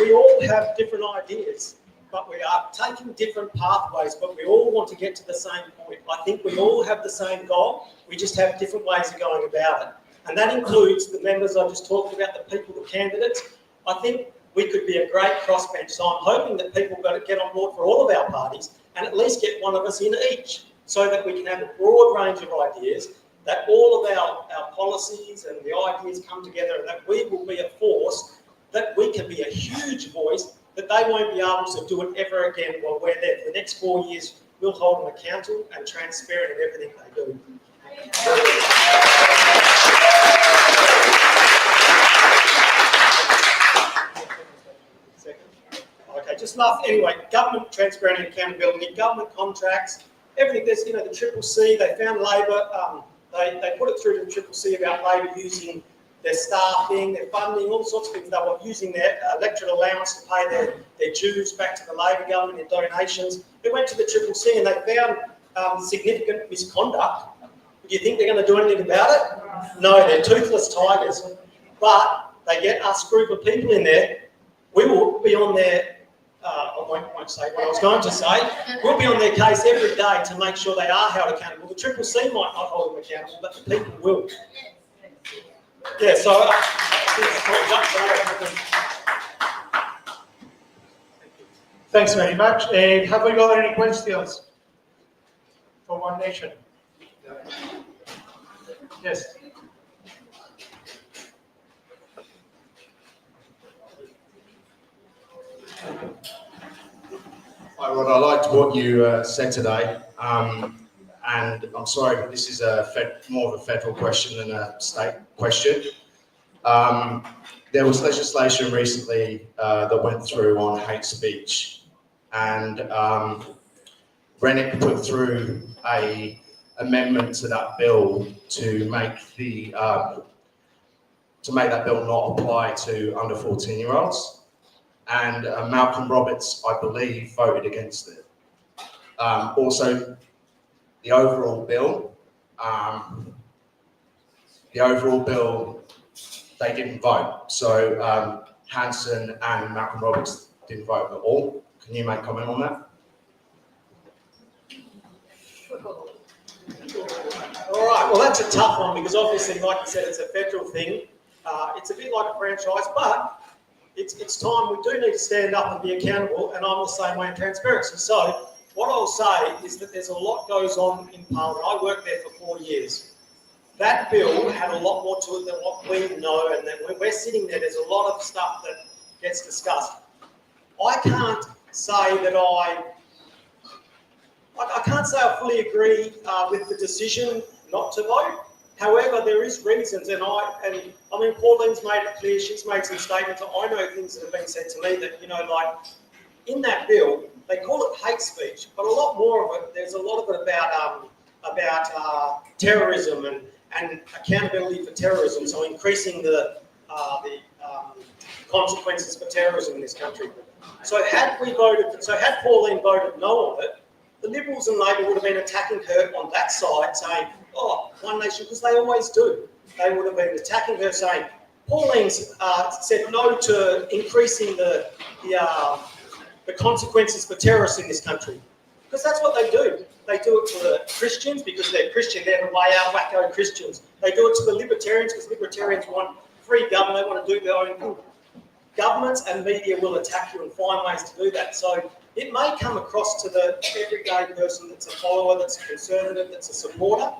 We all have different ideas, but we are taking different pathways, but we all want to get to the same point. I think we all have the same goal, we just have different ways of going about it. And that includes the members I just talked about, the people, the candidates. I think we could be a great crossbench. So I'm hoping that people get on board for all of our parties and at least get one of us in each so that we can have a broad range of ideas, that all of our policies and the ideas come together, and that we will be a force, that we can be a huge voice, that they won't be able to do it ever again while we're there. For the next 4 years, we'll hold them accountable and transparent in everything they do. Okay, just last, anyway, government transparency and accountability, government contracts, everything. There's, the Triple C, they found Labor, they put it through to the Triple C about Labor using their staffing, their funding, all sorts of things. They were using their electorate allowance to pay their dues back to the Labor government, their donations. They went to the CCC and they found significant misconduct. Do you think they're going to do anything about it? No, they're toothless tigers. But they get us group of people in there. We will be on their, I won't say what I was going to say, we'll be on their case every day to make sure they are held accountable. The CCC might not hold them accountable, but the people will. Yeah, so Thanks very much. Have we got any questions for One Nation? Yes. Hi Rod, I liked what you said today, and I'm sorry, but this is more of a federal question than a state question. There was legislation recently that went through on hate speech, and Rennick put through a amendment to that bill to make that bill not apply to under 14-year-olds. And Malcolm Roberts, I believe, voted against it. Also, the overall bill, they didn't vote. So Hanson and Malcolm Roberts didn't vote at all. Can you make comment on that? all right, well that's a tough one because obviously, like you said, it's a federal thing. It's a bit like a franchise, but it's time we do need to stand up and be accountable, and I'm the same way in transparency. So what I'll say is that there's a lot goes on in Parliament. I worked there for 4 years. That bill had a lot more to it than what we know, and that when we're sitting there's a lot of stuff that gets discussed. I can't say that I can't say I fully agree with the decision not to vote. However, there is reasons, and I mean, Pauline's made it clear, she's made some statements, I know things that have been said to me that, like, in that bill, they call it hate speech, but a lot more of it, there's a lot of it about terrorism and accountability for terrorism, so increasing the consequences for terrorism in this country. So had Pauline voted no on it, the Liberals and Labor would have been attacking her on that side, saying, oh, One Nation, because they always do. They would have been attacking her, saying, Pauline's said no to increasing the consequences for terrorists in this country. Because that's what they do. They do it to the Christians because they're Christian, they're the way out wacko Christians. They do it to the Libertarians because Libertarians want free government, they want to do their own thing. Governments and media will attack you and find ways to do that. So it may come across to the everyday person that's a follower, that's a conservative, that's a supporter,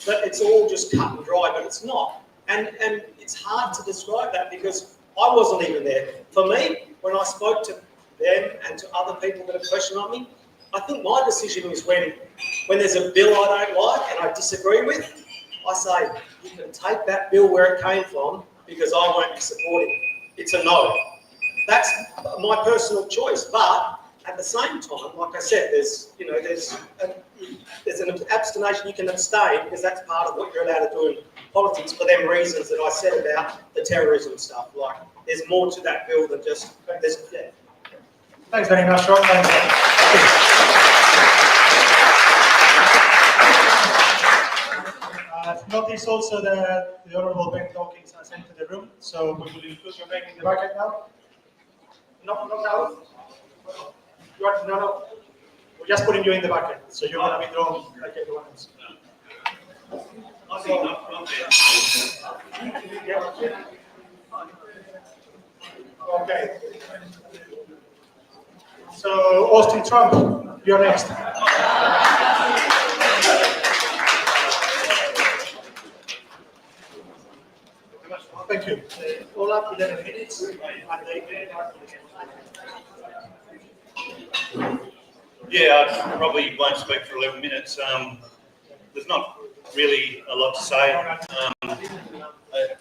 that it's all just cut and dry, but it's not. And it's hard to describe that because I wasn't even there. For me, when I spoke to them and to other people that have questioned on me, I think my decision is when there's a bill I don't like and I disagree with, I say, you can take that bill where it came from because I won't be supporting it. It's a no. That's my personal choice. But at the same time, like I said, there's an abstination, you can abstain because that's part of what you're allowed to do in politics for them reasons that I said about the terrorism stuff. Like, there's more to that bill than just this. Yeah. Thanks very much, Rob. I've noticed also that the Honourable Ben Dawkins has entered the room, so we will include your name in the bucket now. No, now. No. We're just putting you in the bucket, so you're going to be drawn like everyone else. Okay. So, Austin Trump, you're next. Thank you. All up 11 minutes. Yeah, I probably won't speak for 11 minutes. There's not really a lot to say,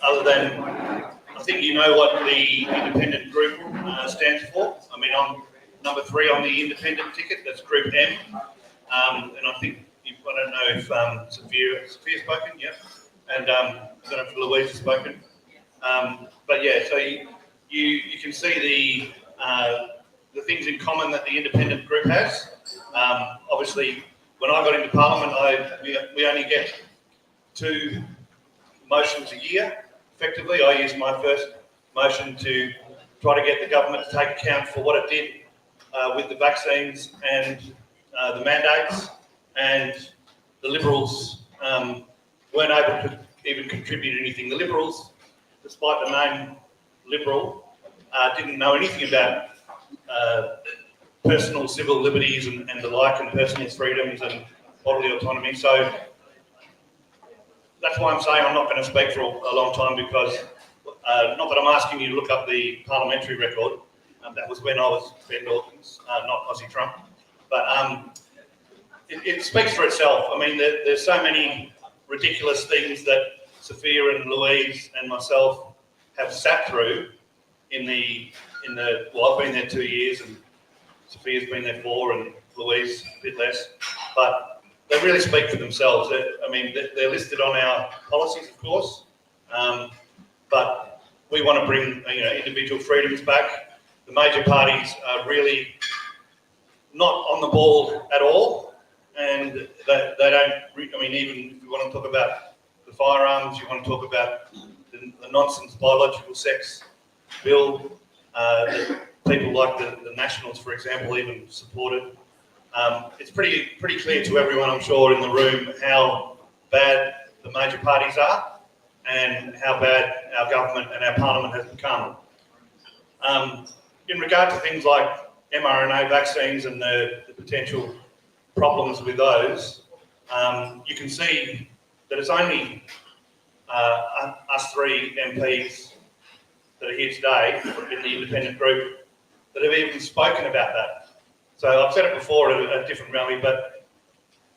other than I think you know what the independent group stands for. I mean, I'm number 3 on the independent ticket, that's Group M. And I think, I don't know if Sophia spoken, yeah? And I don't know if Louise has spoken. But yeah, so you can see the things in common that the independent group has. Obviously, when I got into Parliament, we only get 2 motions a year. Effectively, I used my first motion to try to get the government to take account for what it did with the vaccines and the mandates, and the Liberals weren't able to even contribute anything. The Liberals, despite the name Liberal, didn't know anything about personal civil liberties and the like, and personal freedoms and bodily autonomy. So that's why I'm saying I'm not going to speak for a long time, because not that I'm asking you to look up the parliamentary record. That was when I was Ben Dawkins, not Aussie Trump. But it speaks for itself. I mean, there's so many ridiculous things that Sophia and Louise and myself have sat through well, I've been there 2 years, and Sophia's been there 4, and Louise a bit less. But they really speak for themselves. They're listed on our policies, of course, but we want to bring individual freedoms back. The major parties are really not on the ball at all, and they don't. Even if you want to talk about the firearms, you want to talk about the nonsense biological sex bill that people like the Nationals, for example, even supported. It's pretty clear to everyone, I'm sure, in the room how bad the major parties are and how bad our government and our parliament has become. In regard to things like mRNA vaccines and the potential problems with those, you can see that it's only us 3 MPs that are here today in the independent group that have even spoken about that. So I've said it before at a different rally, but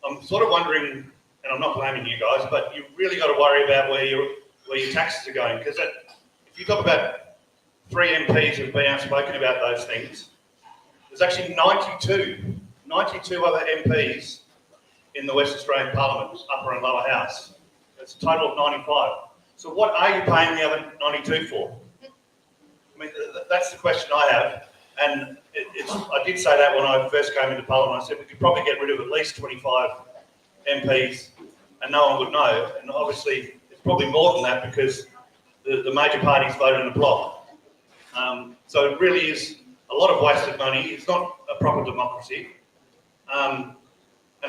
I'm sort of wondering, and I'm not blaming you guys, but you've really got to worry about where your taxes are going, because if you talk about 3 MPs who've been outspoken about those things, there's actually 92 other MPs in the West Australian Parliament, upper and lower house. It's a total of 95. So what are you paying the other 92 for? I mean, that's the question I have. And I did say that when I first came into Parliament. I said we could probably get rid of at least 25 MPs and no one would know. And obviously, it's probably more than that, because the major parties voted in a bloc. So it really is a lot of wasted money. It's not a proper democracy. And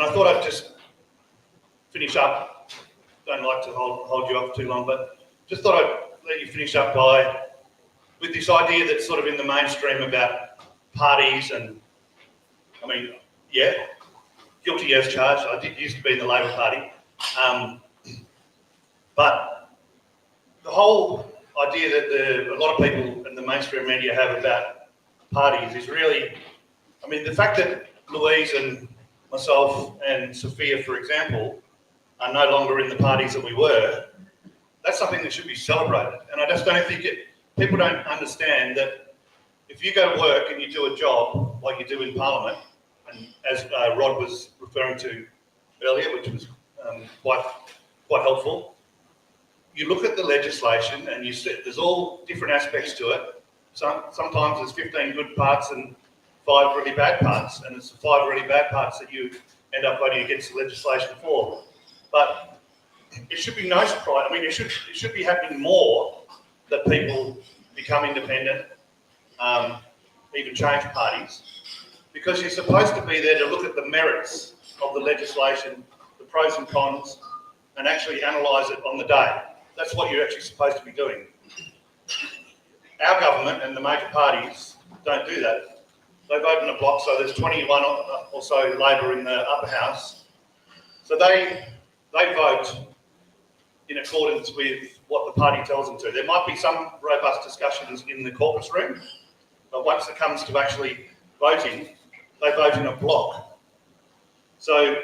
I thought I'd just finish up. Don't like to hold you up too long, but just thought I'd let you finish up with this idea that's sort of in the mainstream about parties. And I mean, yeah, guilty as charged. I did used to be in the Labor Party. But the whole idea that a lot of people in the mainstream media have about parties is really, I mean, the fact that Louise and myself and Sophia, for example, are no longer in the parties that we were, that's something that should be celebrated. And I just don't think people don't understand that if you go to work and you do a job like you do in Parliament, and as Rod was referring to earlier, which was quite helpful, you look at the legislation and you see there's all different aspects to it. Sometimes there's 15 good parts and 5 really bad parts, and it's the 5 really bad parts that you end up voting against the legislation for. But it should be no surprise. I mean, it should be happening more that people become independent, even change parties, because you're supposed to be there to look at the merits of the legislation, the pros and cons, and actually analyse it on the day. That's what you're actually supposed to be doing. Our government and the major parties don't do that. They vote in a block, so there's 21 or so Labor in the upper house. So they vote in accordance with what the party tells them to. There might be some robust discussions in the caucus room, but once it comes to actually voting, they vote in a block. So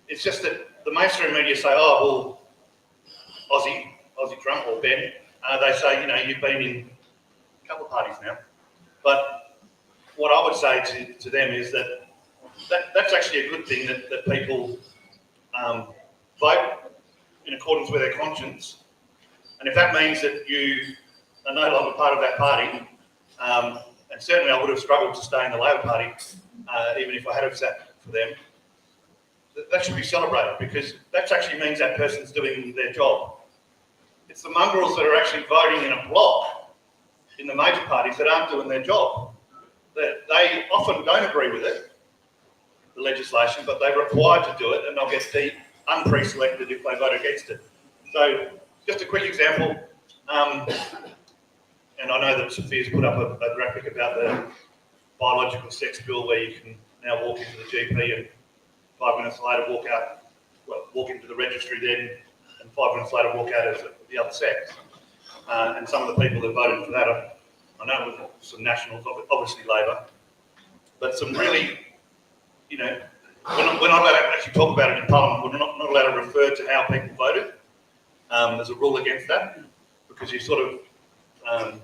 it's just that the mainstream media say, oh, well, Aussie Trump or Ben, they say, you've been in a couple of parties now. But what I would say to them is that's actually a good thing, that people vote in accordance with their conscience And if that means that you are no longer part of that party, and certainly I would have struggled to stay in the Labor Party, even if I had have sat for them, that should be celebrated, because that actually means that person's doing their job. It's the mongrels that are actually voting in a block in the major parties that aren't doing their job. They often don't agree with it, the legislation, but they're required to do it, and they'll get unpre-selected if they vote against it. So, just a quick example, and I know that Sophia's put up a graphic about the biological sex bill where you can now walk into the GP and 5 minutes later walk into the registry then, and 5 minutes later walk out as the other sex. And some of the people that voted for that, I know it was some Nationals, obviously Labor, but some really, you know, we're not allowed to actually talk about it in Parliament. We're not allowed to refer to how people voted. There's a rule against that, because you're sort of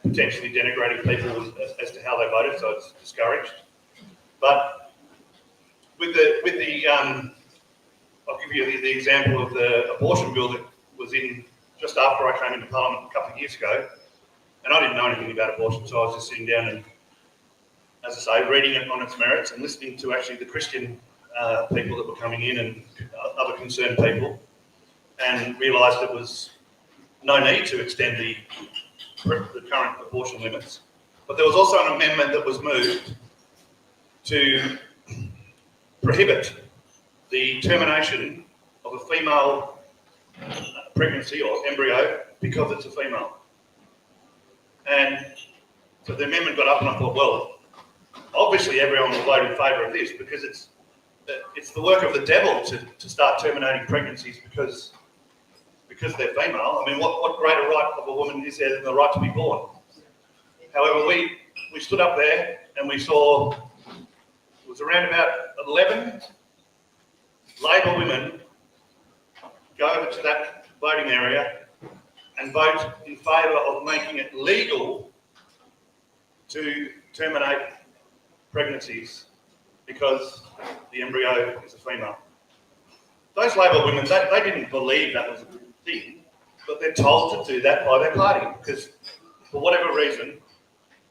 potentially denigrating people as to how they voted, so it's discouraged. But with the I'll give you the example of the abortion bill that was in just after I came into Parliament a couple of years ago, and I didn't know anything about abortion, so I was just sitting down and, as I say, reading it on its merits and listening to actually the Christian people that were coming in and other concerned people, and realised there was no need to extend the current abortion limits. But there was also an amendment that was moved to prohibit the termination of a female pregnancy or embryo because it's a female. And so the amendment got up, and I thought, well, obviously everyone will vote in favour of this, because it's the work of the devil to start terminating pregnancies because they're female. I mean, what greater right of a woman is there than the right to be born? However, we stood up there and we saw, it was around about 11 Labor women go over to that voting area and vote in favour of making it legal to terminate pregnancies because the embryo is a female. Those Labor women, they didn't believe that was a good thing, but they're told to do that by their party, because for whatever reason,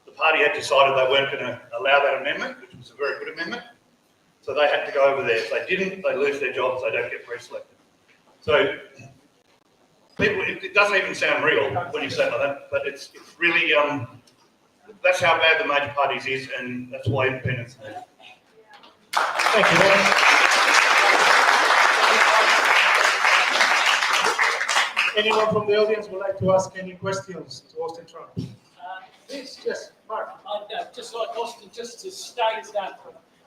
the party had decided they weren't going to allow that amendment, which was a very good amendment, so they had to go over there. If they didn't, they lose their jobs, they don't get pre-selected. So people, it doesn't even sound real when you say it like that, but it's really, that's how bad the major parties is, and that's why independence is there. Thank you, Dan. Anyone from the audience would like to ask any questions to Austin Trump? Yes, Mark. I'd just like Austin just to state that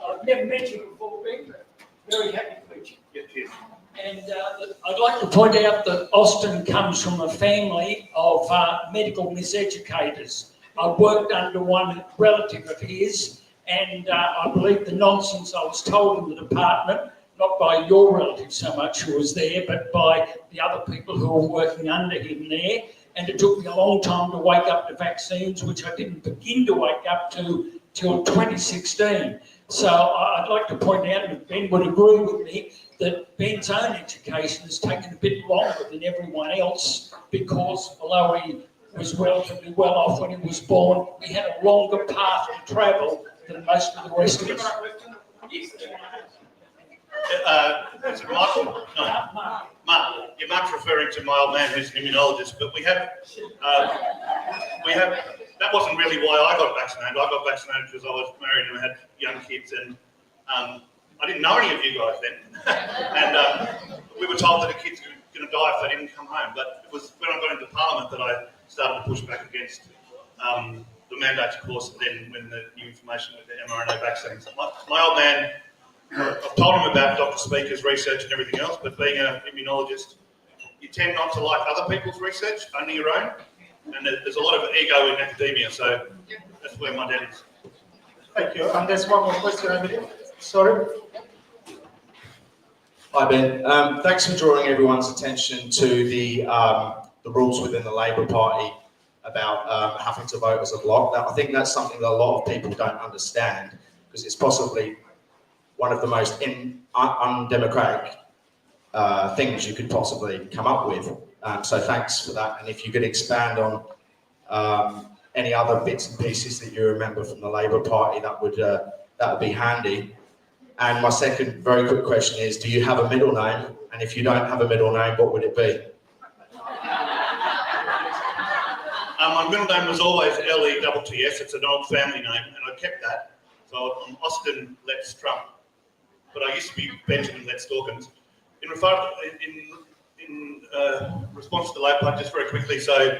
I've never met you before, Ben, but very happy to meet you. Yes. And I'd like to point out that Austin comes from a family of medical miseducators. I worked under one relative of his, and I believe the nonsense I was told in the department, not by your relative so much who was there, but by the other people who were working under him there. And it took me a long time to wake up to vaccines, which I didn't begin to wake up to till 2016. So I'd like to point out, and Ben would agree with me, that Ben's own education has taken a bit longer than everyone else, because although he was relatively well off when he was born, he had a longer path to travel than most of the rest of us. Is it Michael? No. Mark. Yeah, Mark's referring to my old man who's an immunologist, but we have, that wasn't really why I got vaccinated. I got vaccinated because I was married and I had young kids, and I didn't know any of you guys then. And we were told that the kids were going to die if they didn't come home, but it was when I got into Parliament that I started to push back against the mandates, of course, and then when the new information with the mRNA vaccines. My old man, I've told him about Dr. Speaker's research and everything else, but being an immunologist, you tend not to like other people's research, only your own. And there's a lot of ego in academia, so that's where my dad is. Thank you. And there's one more question, I believe. Sorry. Hi, Ben. Thanks for drawing everyone's attention to the rules within the Labor Party about having to vote as a bloc. Now, I think that's something that a lot of people don't understand, because it's possibly one of the most undemocratic things you could possibly come up with. So thanks for that. And if you could expand on any other bits and pieces that you remember from the Labour Party, that would be handy. And my second very quick question is, do you have a middle name? And if you don't have a middle name, what would it be? My middle name was always L-E-T-T-S. It's an old family name, and I kept that. So I'm Austin Let's Trump, but I used to be Benjamin Let's Dawkins. In response to the Labor Party, just very quickly, so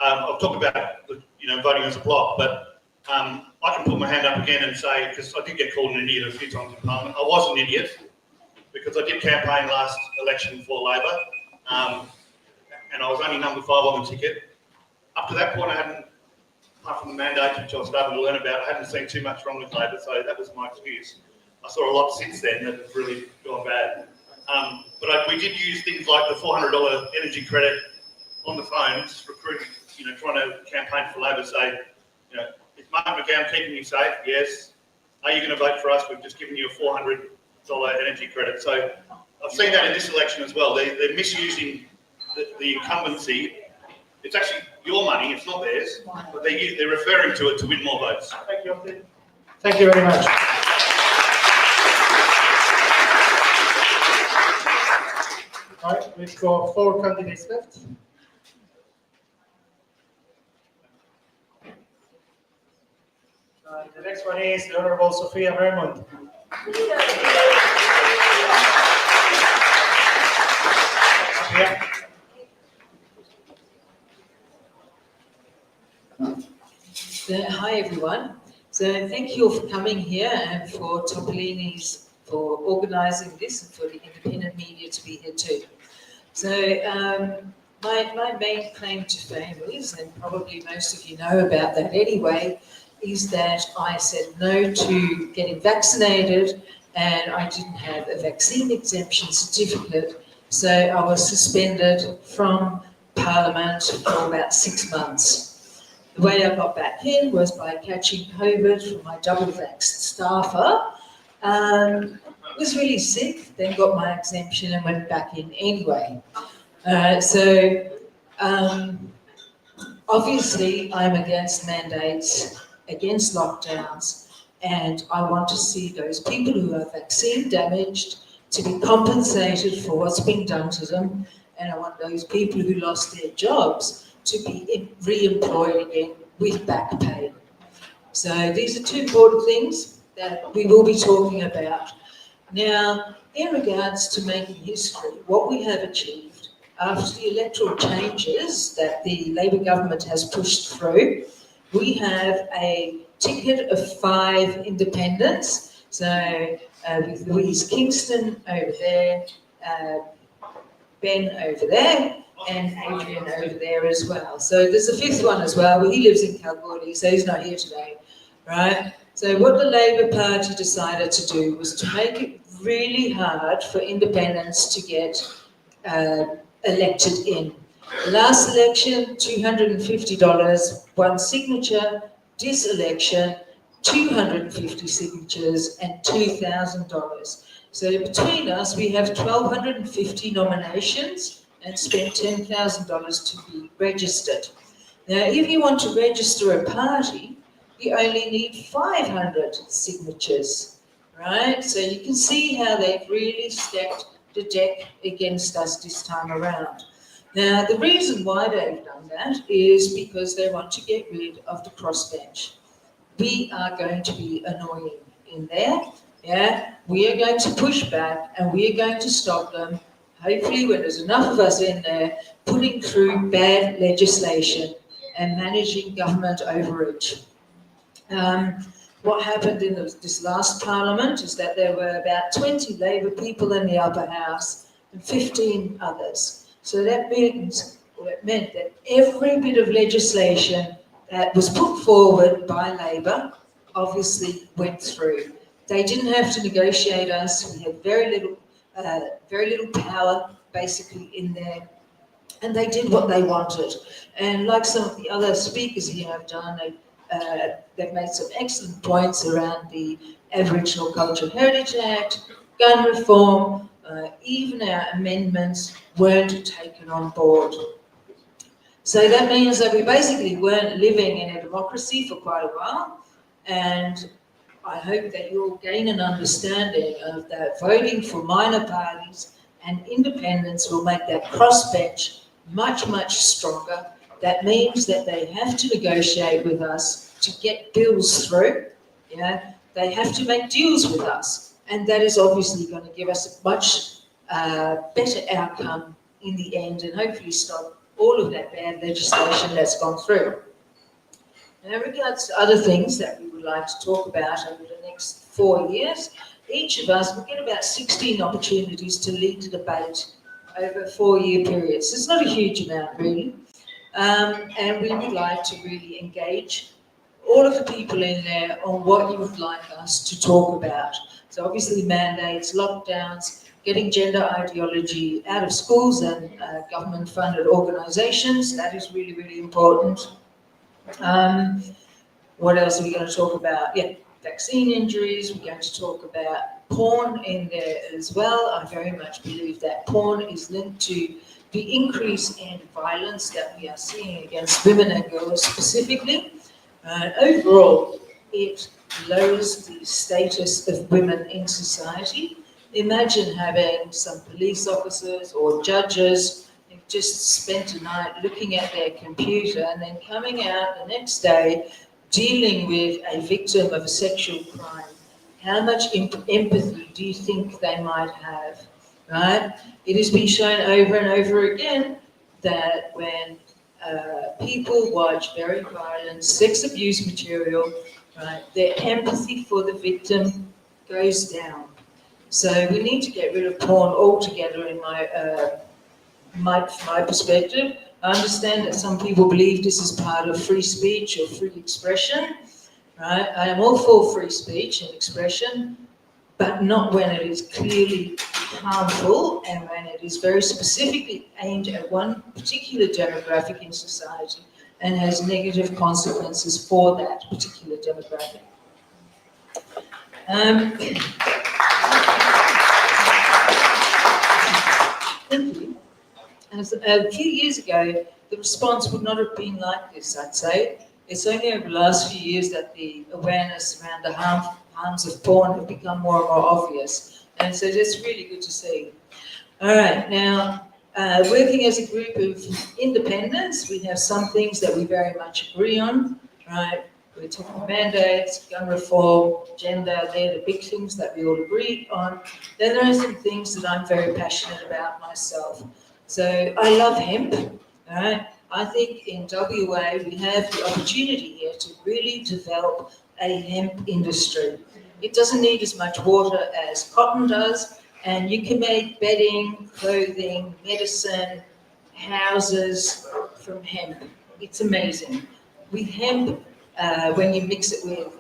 I'll talk about voting as a bloc, but I can put my hand up again and say, because I did get called an idiot a few times in Parliament, I was an idiot because I did campaign last election for Labor, and I was only number 5 on the ticket. Up to that point, I hadn't, apart from the mandate, which I was starting to learn about, I hadn't seen too much wrong with Labor, so that was my excuse. I saw a lot since then that have really gone bad. But we did use things like the $400 energy credit on the phones, recruiting, trying to campaign for Labor, say, is Martin McGowan keeping you safe? Yes. Are you going to vote for us? We've just given you a $400 energy credit. So I've seen that in this election as well. They're misusing the incumbency. It's actually your money, it's not theirs, but they're referring to it to win more votes. Thank you. Thank you very much. All right, we've got 4 candidates left. The next one is the Honourable Sophia Moermond. Sophia. Hi everyone. So thank you all for coming here and for Topolinis for organising this and for the independent media to be here too. So my main claim to fame is, and probably most of you know about that anyway, is that I said no to getting vaccinated and I didn't have a vaccine exemption certificate. So I was suspended from Parliament for about 6 months. The way I got back in was by catching COVID from my double-vaxxed staffer. Was really sick, then got my exemption and went back in anyway. Obviously I'm against mandates, against lockdowns, and I want to see those people who are vaccine damaged to be compensated for what's been done to them, and I want those people who lost their jobs to be re-employed again with back pay. So these are 2 important things that we will be talking about. Now, in regards to making history, what we have achieved after the electoral changes that the Labor government has pushed through, we have a ticket of 5 independents. So with Louise Kingston over there, Ben over there, and Adrian over there as well. So there's a 5th one as well, but he lives in Kalgoorlie, so he's not here today, right? So what the Labor Party decided to do was to make it really hard for independents to get elected in. The last election, $250, 1 signature. This election, 250 signatures and $2,000. So between us, we have 1,250 nominations and spent $10,000 to be registered. Now, if you want to register a party, you only need 500 signatures, right? So you can see how they've really stacked the deck against us this time around. Now, the reason why they've done that is because they want to get rid of the crossbench. We are going to be annoying in there, yeah? We are going to push back and we are going to stop them, hopefully when there's enough of us in there, putting through bad legislation and managing government overreach. What happened in this last parliament is that there were about 20 Labor people in the upper house and 15 others. So that meant that every bit of legislation that was put forward by Labor obviously went through. They didn't have to negotiate us. We had very little power basically in there, and they did what they wanted. And like some of the other speakers here have done, they've made some excellent points around the Aboriginal Cultural Heritage Act, gun reform, even our amendments weren't taken on board. So that means that we basically weren't living in a democracy for quite a while, and I hope that you'll gain an understanding of that voting for minor parties and independents will make that crossbench much, much stronger. That means that they have to negotiate with us to get bills through. Yeah, they have to make deals with us, and that is obviously going to give us a much better outcome in the end, and hopefully stop all of that bad legislation that's gone through. Now, in regards to other things that we would like to talk about over the next 4 years, each of us will get about 16 opportunities to lead the debate over a 4-year period. So it's not a huge amount, really. And we would like to really engage all of the people in there on what you would like us to talk about. So obviously mandates, lockdowns, getting gender ideology out of schools and government-funded organisations. That is really, really important. What else are we going to talk about? Yeah, vaccine injuries. We're going to talk about porn in there as well. I very much believe that porn is linked to the increase in violence that we are seeing against women and girls specifically. Overall, it lowers the status of women in society. Imagine having some police officers or judges who've just spent a night looking at their computer and then coming out the next day dealing with a victim of a sexual crime. How much empathy do you think they might have, right? It has been shown over and over again that when people watch very violent sex abuse material, right, their empathy for the victim goes down. So we need to get rid of porn altogether in my perspective. I understand that some people believe this is part of free speech or free expression, right? I am all for free speech and expression, but not when it is clearly harmful and when it is very specifically aimed at one particular demographic in society and has negative consequences for that particular demographic. Thank you. As a few years ago, the response would not have been like this, I'd say. It's only over the last few years that the awareness around the harms of porn have become more and more obvious. And so that's really good to see. All right, now, working as a group of independents, we have some things that we very much agree on, right? We're talking mandates, gun reform, gender, they're the big things that we all agree on. Then there are some things that I'm very passionate about myself. So I love hemp, all right? I think in WA we have the opportunity here to really develop a hemp industry. It doesn't need as much water as cotton does, and you can make bedding, clothing, medicine, houses from hemp. It's amazing. With hemp, when you mix it with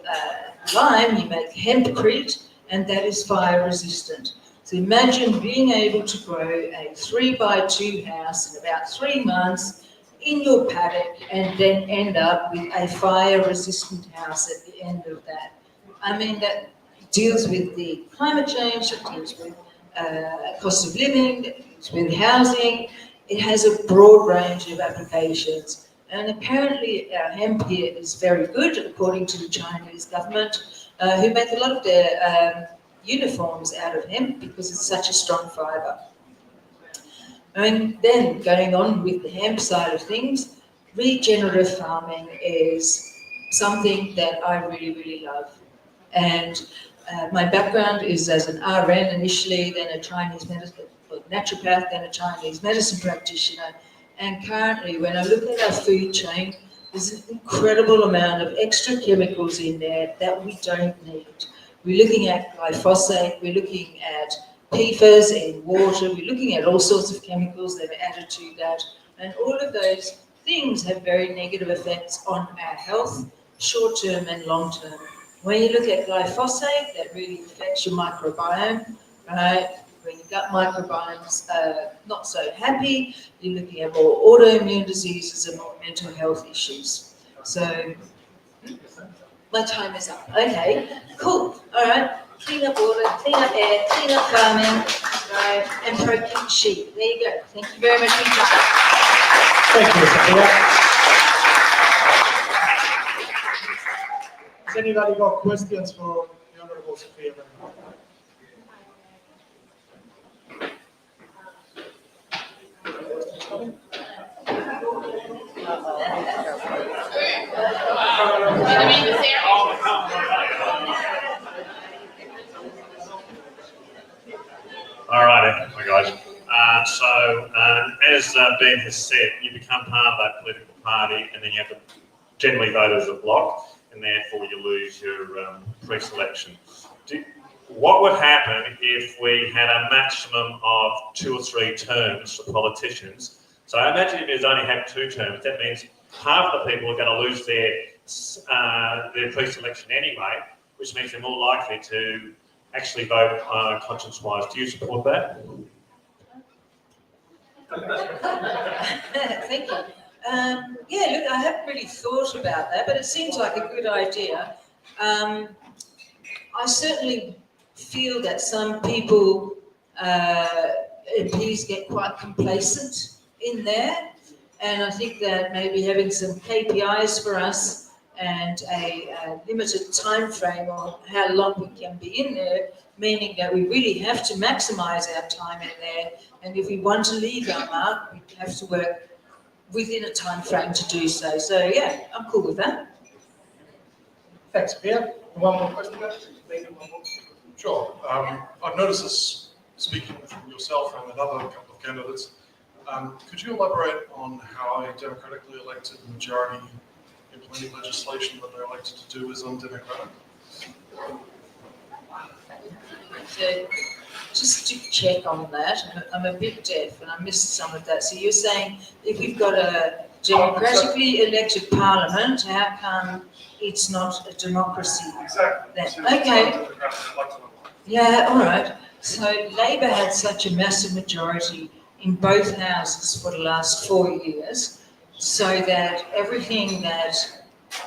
lime, you make hempcrete, and that is fire resistant. So imagine being able to grow a 3x2 house in about 3 months in your paddock and then end up with a fire-resistant house at the end of that. I mean, that deals with the climate change, it deals with cost of living, it deals with housing. It has a broad range of applications. And apparently our hemp here is very good, according to the Chinese government, who make a lot of their uniforms out of hemp because it's such a strong fibre. And then going on with the hemp side of things, regenerative farming is something that I really, really love. And my background is as an RN initially, then a Chinese medicine, naturopath, then a Chinese medicine practitioner. And currently, when I look at our food chain, there's an incredible amount of extra chemicals in there that we don't need. We're looking at glyphosate, we're looking at PFAS in water, we're looking at all sorts of chemicals that are added to that. And all of those things have very negative effects on our health, short-term and long-term. When you look at glyphosate, that really affects your microbiome, right? When your gut microbiome's not so happy, you're looking at more autoimmune diseases and more mental health issues. So, my time is up. Okay, cool. All right. Clean up water, clean up air, clean up farming, by Emperor King Sheep. There you go. Thank you very much for your time. Thank you, Sophia. Has anybody got questions for the Honourable Sophia? All right, hi guys. As Ben has said, you become part of that political party and then you have to generally vote as a bloc and therefore you lose your pre-selection. What would happen if we had a maximum of 2 or 3 terms for politicians? So I imagine if you only have 2 terms, that means half the people are going to lose their pre-selection anyway, which means they're more likely to actually vote conscience-wise. Do you support that? Thank you. Yeah, look, I haven't really thought about that, but it seems like a good idea. I certainly feel that some people, MPs get quite complacent in there, and I think that maybe having some KPIs for us and a limited time frame on how long we can be in there, meaning that we really have to maximise our time in there, and if we want to leave our mark, we have to work within a time frame to do so. So yeah, I'm cool with that. Thanks, Sophia. One more question? Sure. I've noticed this speaking from yourself and another couple of candidates. Could you elaborate on how a democratically elected majority implementing legislation that they're elected to do is undemocratic? So just to check on that, I'm a bit deaf and I missed some of that. So you're saying if we've got a democratically elected parliament, how come it's not a democracy? Exactly. Okay. Yeah, all right. So Labor had such a massive majority in both houses for the last 4 years, so that everything that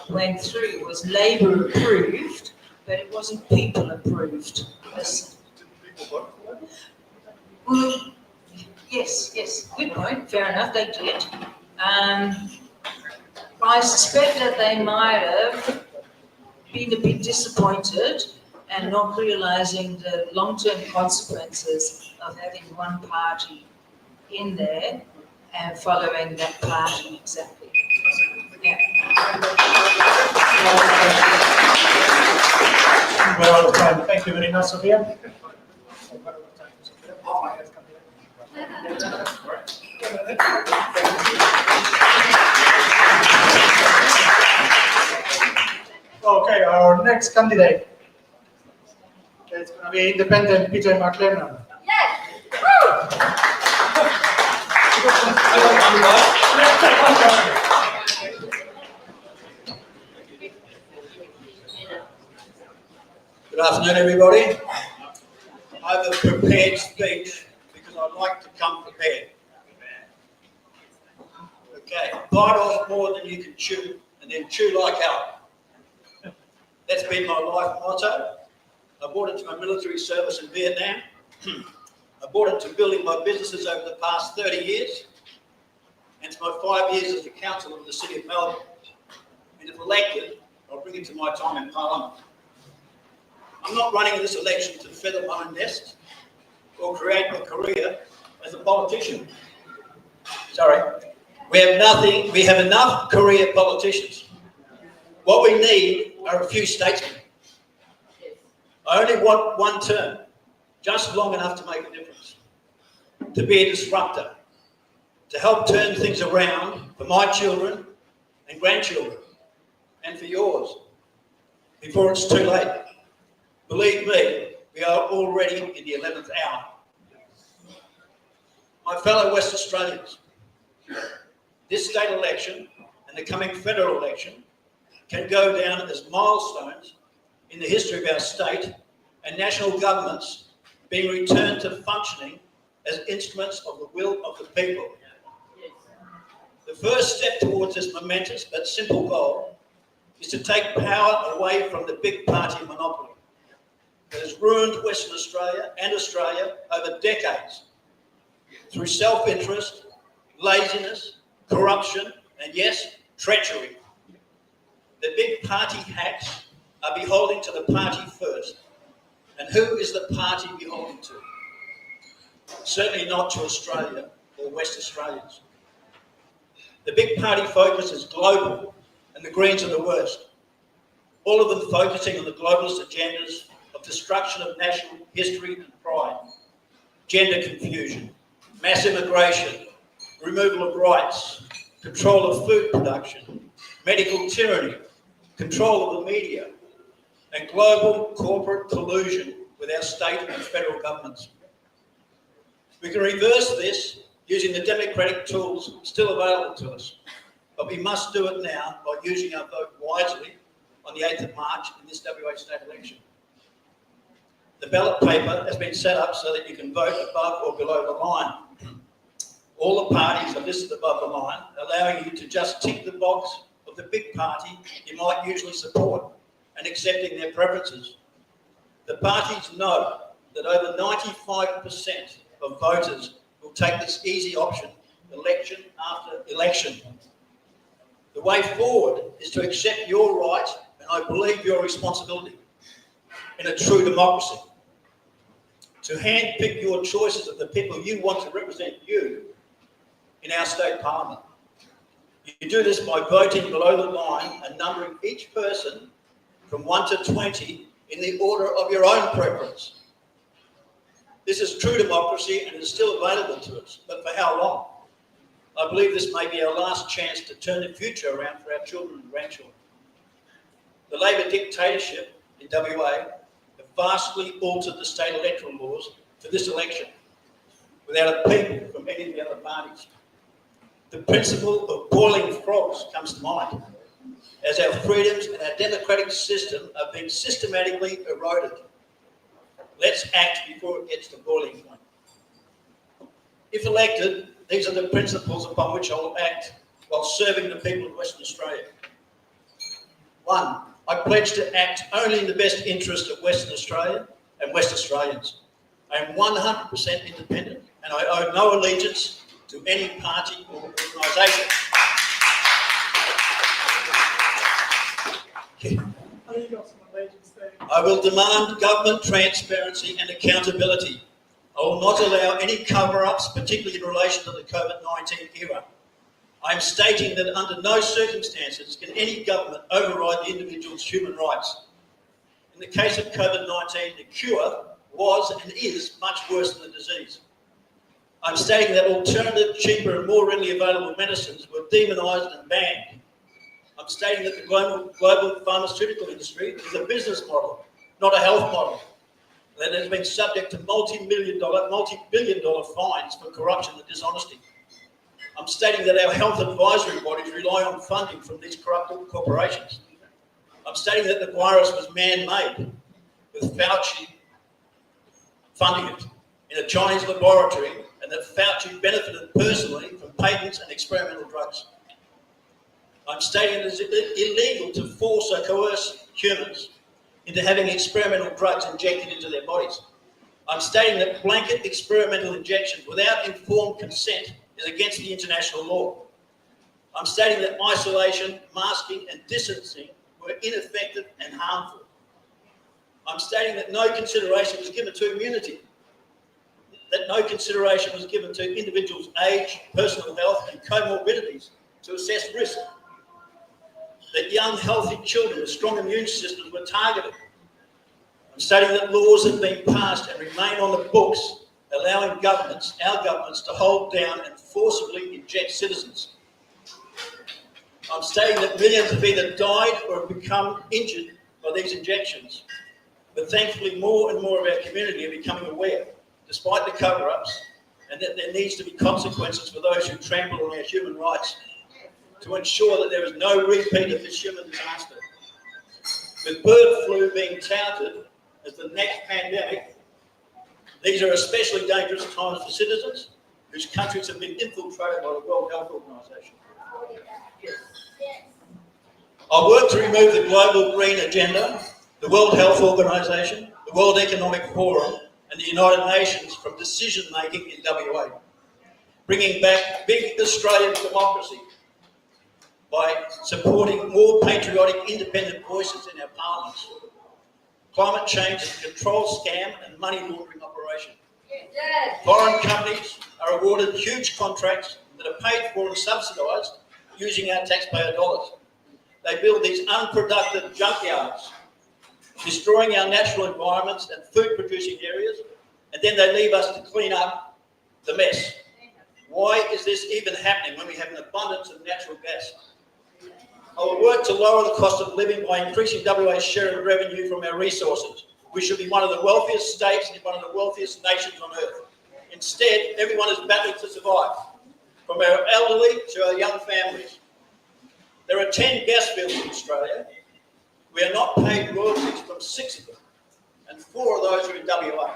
went through was Labor approved, but it wasn't people approved. Well, yes, good point, fair enough, they did. I suspect that they might have been a bit disappointed and not realising the long-term consequences of having one party in there and following that party exactly. Yeah. We're out of time. Thank you very much, Sophia. Okay, our next candidate. It's going to be independent Peter McLennan. Good afternoon, everybody. I have a prepared speech because I like to come prepared. Okay, bite off more than you can chew, and then chew like hell. That's been my life motto. I brought it to my military service in Vietnam. I brought it to building my businesses over the past 30 years, and to my 5 years as the councillor of the City of Melbourne. And if elected, I'll bring it to my time in Parliament. I'm not running this election to feather my own nest or create a career as a politician. Sorry. We have enough career politicians. What we need are a few statesmen. I only want one term, just long enough to make a difference, to be a disruptor, to help turn things around for my children and grandchildren, and for yours, before it's too late. Believe me, we are already in the 11th hour. My fellow West Australians, this state election and the coming federal election can go down as milestones in the history of our state and national governments being returned to functioning as instruments of the will of the people. The first step towards this momentous but simple goal is to take power away from the big party monopoly. that has ruined Western Australia and Australia over decades through self-interest, laziness, corruption, and yes, treachery. The big party hacks are beholden to the party first. And who is the party beholden to? Certainly not to Australia or West Australians. The big party focus is global, and the Greens are the worst. All of them focusing on the globalist agendas of destruction of national history and pride, gender confusion, mass immigration, removal of rights, control of food production, medical tyranny, control of the media, and global corporate collusion with our state and federal governments. We can reverse this using the democratic tools still available to us, but we must do it now by using our vote wisely on the 8th of March in this WA state election. The ballot paper has been set up so that you can vote above or below the line. All the parties are listed above the line, allowing you to just tick the box of the big party you might usually support and accepting their preferences. The parties know that over 95% of voters will take this easy option election after election. The way forward is to accept your right, and I believe your responsibility, in a true democracy. To handpick your choices of the people you want to represent you in our state parliament. You do this by voting below the line and numbering each person from 1 to 20 in the order of your own preference. This is true democracy and is still available to us, but for how long? I believe this may be our last chance to turn the future around for our children and grandchildren. The Labor dictatorship in WA have vastly altered the state electoral laws for this election without a peep from any of the other parties. The principle of boiling frogs comes to mind as our freedoms and our democratic system are being systematically eroded. Let's act before it gets to boiling point. If elected, these are the principles upon which I will act while serving the people of Western Australia. 1, I pledge to act only in the best interest of Western Australia and West Australians. I am 100% independent and I owe no allegiance to any party or organisation. I will demand government transparency and accountability. I will not allow any cover-ups, particularly in relation to the COVID-19 era. I am stating that under no circumstances can any government override the individual's human rights. In the case of COVID-19, the cure was and is much worse than the disease. I'm stating that alternative, cheaper and more readily available medicines were demonised and banned. I'm stating that the global pharmaceutical industry is a business model, not a health model, that has been subject to multi-billion dollar fines for corruption and dishonesty. I'm stating that our health advisory bodies rely on funding from these corrupt corporations. I'm stating that the virus was man-made, with Fauci funding it in a Chinese laboratory, and that Fauci benefited personally from patents and experimental drugs. I'm stating it is illegal to force or coerce humans into having experimental drugs injected into their bodies. I'm stating that blanket experimental injections without informed consent is against the international law. I'm stating that isolation, masking and distancing were ineffective and harmful. I'm stating that no consideration was given to immunity, that no consideration was given to individuals' age, personal health and comorbidities to assess risk, that young, healthy children with strong immune systems were targeted. I'm stating that laws have been passed and remain on the books, allowing governments, our governments, to hold down and forcibly inject citizens. I'm stating that millions have either died or have become injured by these injections. But thankfully, more and more of our community are becoming aware, despite the cover-ups, and that there needs to be consequences for those who trample on our human rights to ensure that there is no repeat of this human disaster. With bird flu being touted as the next pandemic, these are especially dangerous times for citizens whose countries have been infiltrated by the World Health Organization. I work to remove the global green agenda, the World Health Organization, the the World Economic Forum and the United Nations from decision-making in WA, bringing back big Australian democracy by supporting more patriotic, independent voices in our parliaments. Climate change is a controlled scam and money laundering operation. Foreign companies are awarded huge contracts that are paid for and subsidised using our taxpayer dollars. They build these unproductive junkyards, destroying our natural environments and food-producing areas, and then they leave us to clean up the mess. Why is this even happening when we have an abundance of natural gas? I will work to lower the cost of living by increasing WA's share of revenue from our resources. We should be one of the wealthiest states and one of the wealthiest nations on earth. Instead, everyone is battling to survive, from our elderly to our young families. There are 10 gas fields in Australia. We are not paid royalties from 6 of them, and 4 of those are in WA.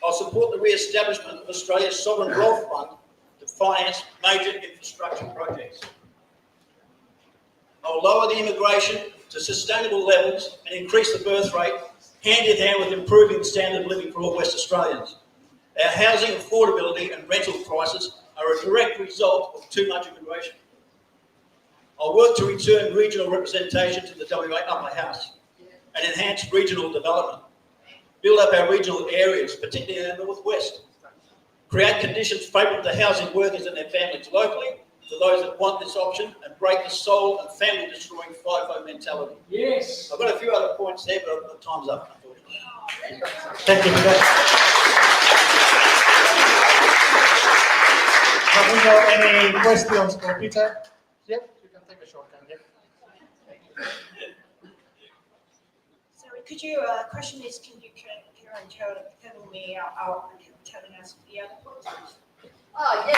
I'll support the re-establishment of Australia's Sovereign Wealth Fund to finance major infrastructure projects. I'll lower the immigration to sustainable levels and increase the birth rate, hand in hand with improving the standard of living for all West Australians. Our housing affordability and rental prices are a direct result of too much immigration. I'll work to return regional representation to the WA Upper House and enhance regional development. Build up our regional areas, particularly in the northwest. Create conditions favourable to housing workers and their families locally, for those that want this option, and break the soul and family-destroying FIFO mentality. Yes. I've got a few other points there, but time's up, unfortunately. Thank you for that. Have we got any questions for Peter? Yep, you can take a shortcut. Yep. Sorry, could you, question is, can you tell me out telling us the other points? Oh, yeah.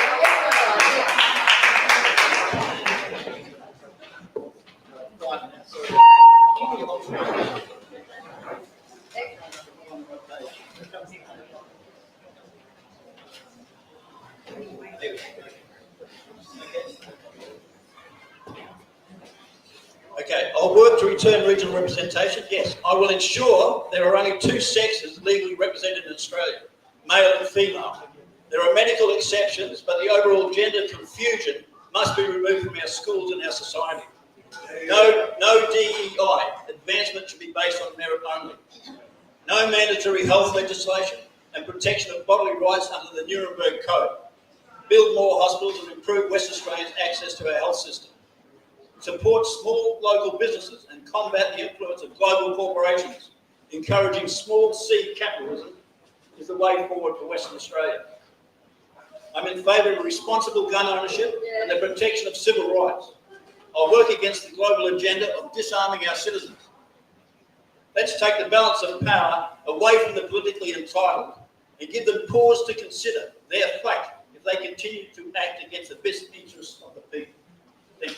Okay, I'll work to return regional representation. Yes, I will ensure there are only 2 sexes legally represented in Australia, male and female. There are medical exceptions, but the overall gender confusion must be removed from our schools and our society. No DEI. Advancement should be based on merit only. No mandatory health legislation and protection of bodily rights under the Nuremberg Code. Build more hospitals and improve West Australians' access to our health system. Support small local businesses and combat the influence of global corporations. Encouraging small C capitalism is the way forward for Western Australia. I'm in favour of responsible gun ownership and the protection of civil rights. I'll work against the global agenda of disarming our citizens. Let's take the balance of power away from the politically entitled and give them pause to consider their fate if they continue to act against the best interests of the people. Thank you.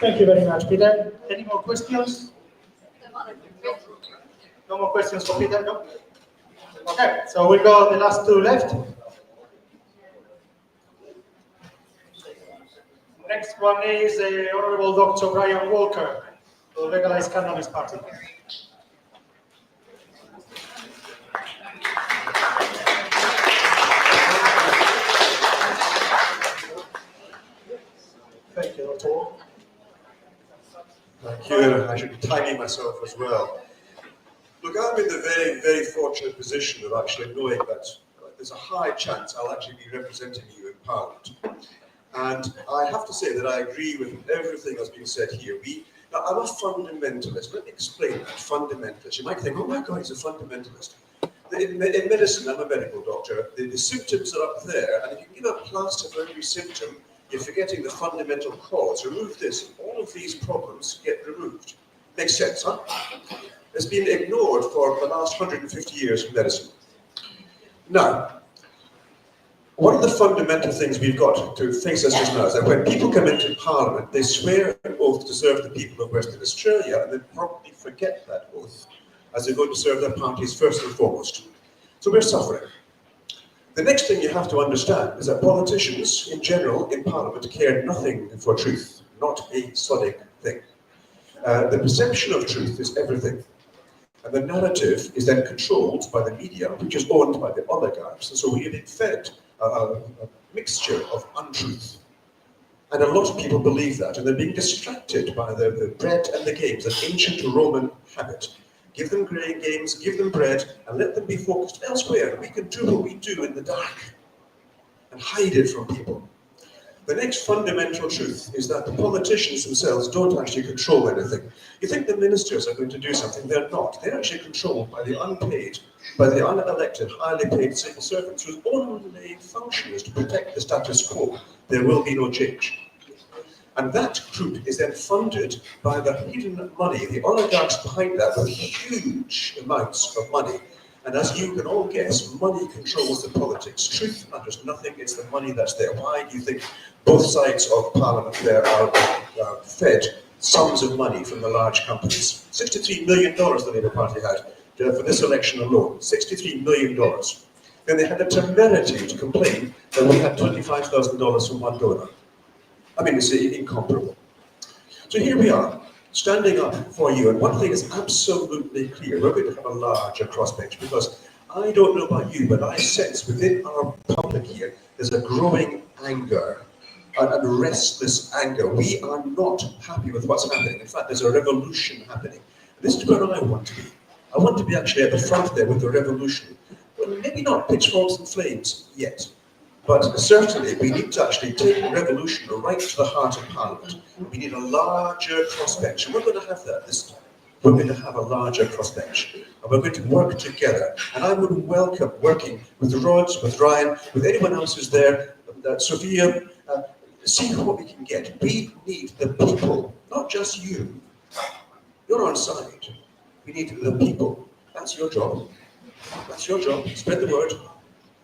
Thank you very much, Peter. Any more questions? No more questions for Peter? No? Okay, so we got the last 2 left. Next one is the Honourable Dr. Brian Walker, the Legalise Cannabis Party. Thank you, Dr. Thank you, and I should be tagging myself as well. Look, I'm in the very, very fortunate position of actually knowing that there's a high chance I'll actually be representing you in Parliament. And I have to say that I agree with everything that's been said here. Now, I'm a fundamentalist. Let me explain that, fundamentalist. You might think, oh my God, he's a fundamentalist. In medicine, I'm a medical doctor. The symptoms are up there, and if you give a plaster for every symptom, you're forgetting the fundamental cause. Remove this, and all of these problems get removed. Makes sense, huh? It's been ignored for the last 150 years in medicine. Now, one of the fundamental things we've got to face us just now is that when people come into Parliament, they swear an oath to serve the people of Western Australia, and then probably forget that oath as they're going to serve their parties first and foremost. So we're suffering. The next thing you have to understand is that politicians, in general, in Parliament, care nothing for truth, not a sonic thing. The perception of truth is everything. And the narrative is then controlled by the media, which is owned by the oligarchs. And so we have been fed a mixture of untruth. And a lot of people believe that, and they're being distracted by the bread and the games, an ancient Roman habit. Give them games, give them bread, and let them be focused elsewhere. We can do what we do in the dark and hide it from people. The next fundamental truth is that the politicians themselves don't actually control anything. You think the ministers are going to do something, they're not. They're actually controlled by the unpaid, by the unelected, highly paid civil servants whose only function is to protect the status quo. There will be no change. And that group is then funded by the hidden money, the oligarchs behind that with huge amounts of money. And as you can all guess, money controls the politics. Truth matters nothing, it's the money that's there. Why do you think both sides of Parliament there are fed sums of money from the large companies? $63 million the Labour Party had for this election alone, $63 million. Then they had the temerity to complain that we had $25,000 from one donor. I mean, it's incomparable. So here we are, standing up for you, and one thing is absolutely clear. We're going to have a larger crossbench, because I don't know about you, but I sense within our public here, there's a growing anger, and restless anger. We are not happy with what's happening. In fact, there's a revolution happening. This is where I want to be. I want to be actually at the front there with the revolution. Well, maybe not pitchforks and flames yet. But certainly, we need to actually take revolution right to the heart of Parliament. We need a larger crossbench, and we're going to have that this time. We're going to have a larger crossbench, and we're going to work together. And I would welcome working with Rod, with Ryan, with anyone else who's there, Sophia, see what we can get. We need the people, not just you. You're on side. We need the people. That's your job. That's your job. Spread the word.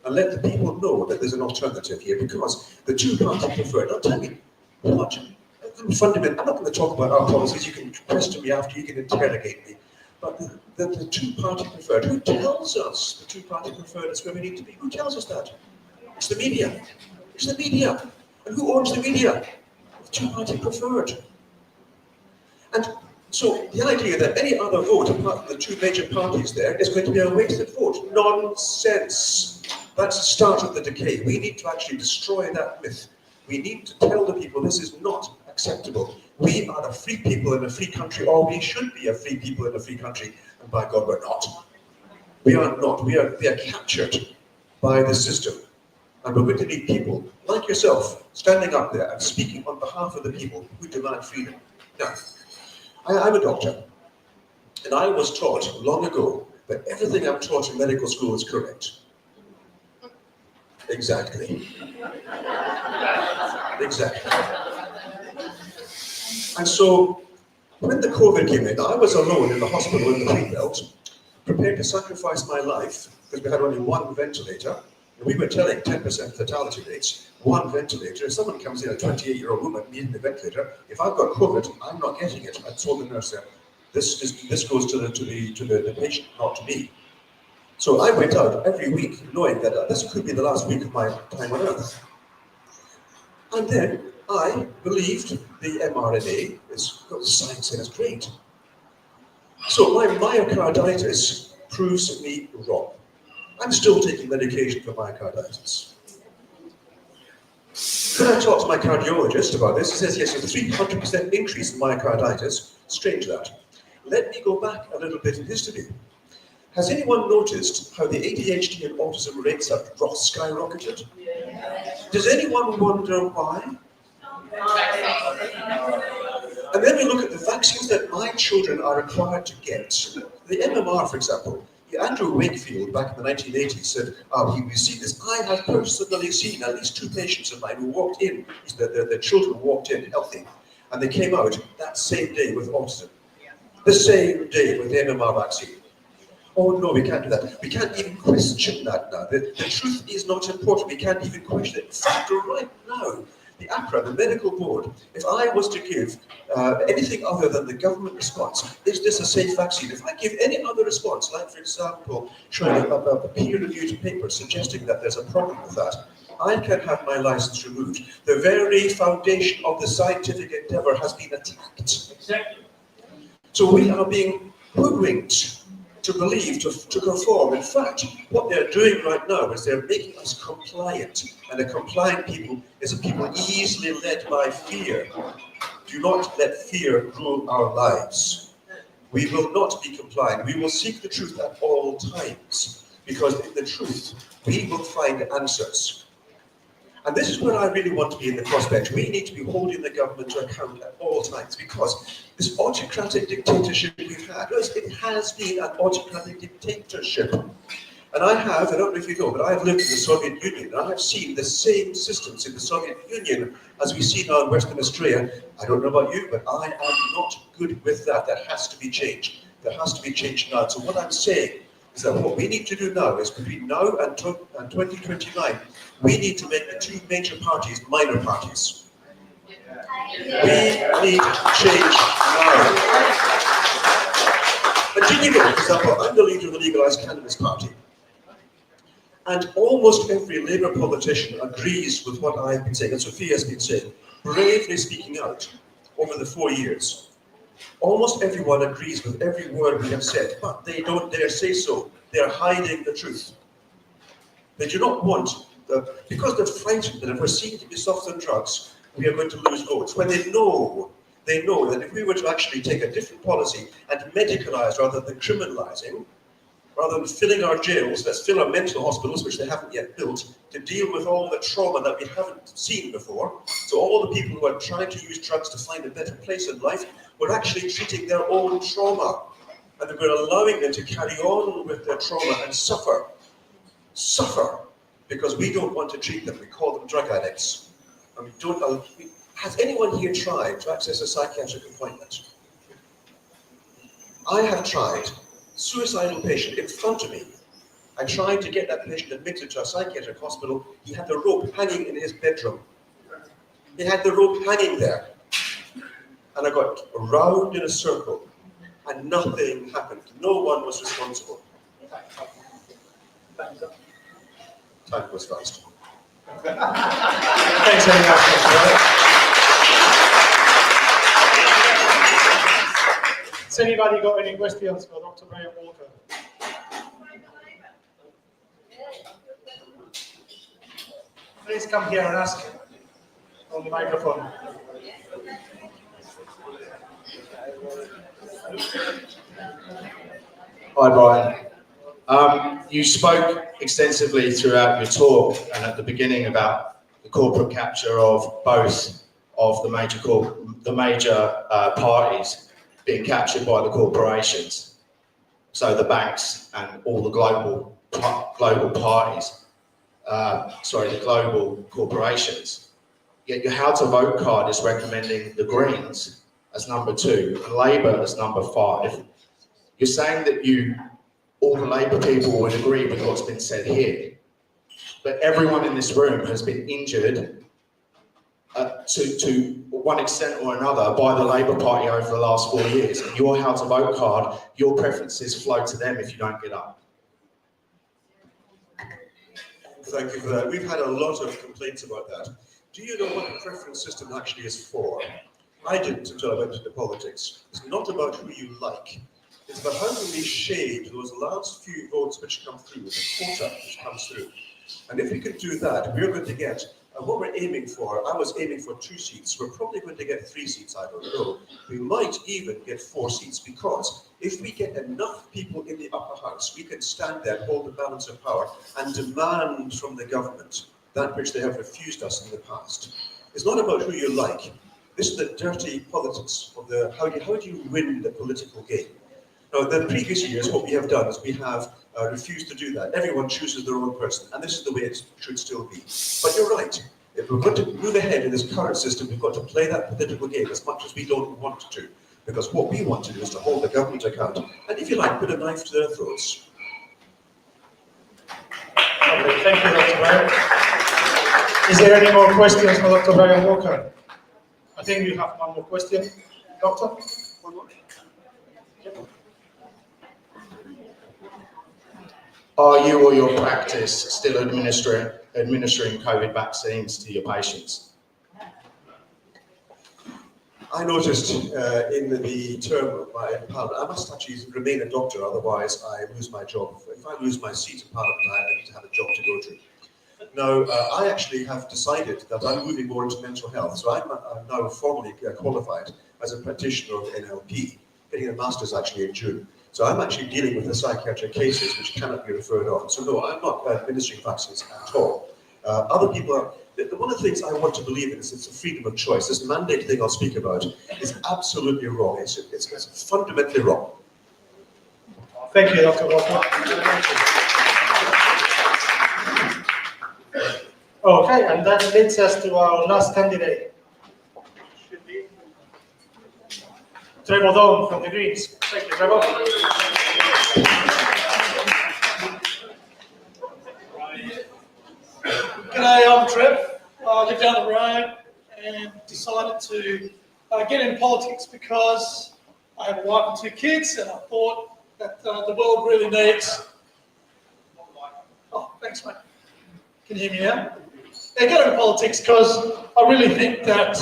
And let the people know that there's an alternative here, because the two-party preferred. Now tell me, what? I'm not going to talk about our policies. You can question me after, you can interrogate me. But the two-party preferred, who tells us the two-party preferred is where we need to be? Who tells us that? It's the media. It's the media. And who owns the media? The two-party preferred. And so the idea that any other vote apart from the two major parties there is going to be a wasted vote. Nonsense. That's the start of the decay. We need to actually destroy that myth. We need to tell the people this is not acceptable. We are a free people in a free country, or we should be a free people in a free country, and by God, we're not. We are not. We are captured by the system. And we're going to need people like yourself standing up there and speaking on behalf of the people who demand freedom. Now, I'm a doctor, and I was taught long ago that everything I'm taught in medical school is correct. Exactly. Exactly. And so, when the COVID came in, I was alone in the hospital in the Green Belt, prepared to sacrifice my life, because we had only one ventilator, and we were telling 10% fatality rates, one ventilator. If someone comes in, a 28-year-old woman needing the ventilator, if I've got COVID, I'm not getting it. I told the nurse there, this goes to the patient, not to me. So I went out every week knowing that this could be the last week of my time on Earth. And then I believed the mRNA is got the science in it's great. So my myocarditis proves me wrong. I'm still taking medication for myocarditis. When I talked to my cardiologist about this, he says, yes, there's a 300% increase in myocarditis. Strange that. Let me go back a little bit in history. Has anyone noticed how the ADHD and autism rates have skyrocketed? Does anyone wonder why? And then we look at the vaccines that my children are required to get. The MMR, for example. Andrew Wakefield, back in the 1980s, said, we've seen this. I have personally seen at least 2 patients of mine who walked in, their children walked in healthy, and they came out that same day with autism. The same day with the MMR vaccine. Oh no, we can't do that. We can't even question that now. The truth is not important. We can't even question it. In fact, right now, the APRA, the medical board, if I was to give anything other than the government response, is this a safe vaccine? If I give any other response, like for example, showing a peer-reviewed paper suggesting that there's a problem with that, I can have my license removed. The very foundation of the scientific endeavour has been attacked. Exactly. So we are being hoodwinked to believe, to conform. In fact, what they're doing right now is they're making us compliant. And a compliant people is a people easily led by fear. Do not let fear rule our lives. We will not be compliant. We will seek the truth at all times. Because in the truth, we will find answers. And this is where I really want to be in the prospect. We need to be holding the government to account at all times, because this autocratic dictatorship we've had, it has been an autocratic dictatorship. And I don't know if you know, but I've lived in the Soviet Union, and I have seen the same systems in the Soviet Union as we see now in Western Australia. I don't know about you, but I am not good with that. That has to be changed. That has to be changed now. So what I'm saying is that what we need to do now is, between now and 2029, we need to make the two major parties minor parties. We need change now. And do you know, for example, I'm the leader of the Legalise Cannabis Party. And almost every Labour politician agrees with what I've been saying, and Sophia has been saying, bravely speaking out over the 4 years. Almost everyone agrees with every word we have said, but they don't dare say so. They're hiding the truth. They do not want, because they're frightened that if we're seen to be soft on drugs, we are going to lose votes. When they know that if we were to actually take a different policy and medicalise rather than criminalising, rather than filling our jails, let's fill our mental hospitals, which they haven't yet built, to deal with all the trauma that we haven't seen before. So all the people who are trying to use drugs to find a better place in life, we're actually treating their own trauma. And we're allowing them to carry on with their trauma and suffer. Suffer. Because we don't want to treat them. We call them drug addicts. And we don't. Has anyone here tried to access a psychiatric appointment? I have tried. Suicidal patient in front of me. I tried to get that patient admitted to a psychiatric hospital. He had the rope hanging in his bedroom. He had the rope hanging there. And I got around in a circle, and nothing happened. No one was responsible. Time goes fast. Thanks very much. Has anybody got any questions for Dr. Brian Walker? Please come here and ask on the microphone. Hi, Brian. You spoke extensively throughout your talk and at the beginning about the corporate capture of both of the major parties being captured by the corporations, so the banks and all the global parties. The global corporations. Yet your how to vote card is recommending the Greens as number 2 and Labour as number 5. You're saying that all the Labour people would agree with what's been said here, but everyone in this room has been injured to one extent or another by the Labour Party over the last 4 years. And your how to vote card, your preferences flow to them if you don't get up. Thank you for that. We've had a lot of complaints about that. Do you know what the preference system actually is for? I didn't until I went into politics. It's not about who you like. It's about how can we shade those last few votes which come through, the quota which comes through. And if we can do that, we're going to get, what we're aiming for, I was aiming for 2 seats. We're probably going to get 3 seats, I don't know. We might even get 4 seats, because if we get enough people in the upper house, we can stand there, hold the balance of power, and demand from the government that which they have refused us in the past. It's not about who you like. This is the dirty politics of how do you win the political game. Now, the previous years, what we have done is we have refused to do that. Everyone chooses their own person, and this is the way it should still be. But you're right. If we're going to move ahead in this current system, we've got to play that political game as much as we don't want to. Because what we want to do is to hold the government account, and if you like, put a knife to their throats. Okay, thank you, Dr. Brown. Is there any more questions for Dr. Brian Walker? I think you have one more question, Doctor. One more. Are you or your practice still administering COVID vaccines to your patients? I noticed in the term of my Parliament, I must actually remain a doctor, otherwise I lose my job. If I lose my seat in Parliament, I need to have a job to go to. Now, I actually have decided that I'm moving more into mental health, so I'm now formally qualified as a practitioner of NLP, getting a master's actually in June. So I'm actually dealing with the psychiatric cases which cannot be referred on. So no, I'm not administering vaccines at all. Other people are. One of the things I want to believe in is it's a freedom of choice. This mandate thing I'll speak about is absolutely wrong. It's fundamentally wrong. Thank you, Dr. Walker. Okay, and that leads us to our last candidate. Trevor Don from the Greens. Thank you, Trevor. G'day, I'm Trev. I live down the road and decided to get in politics because I have a wife and 2 kids, and I thought that the world really needs. Oh, thanks, mate. Can you hear me now? Yeah, get into politics because I really think that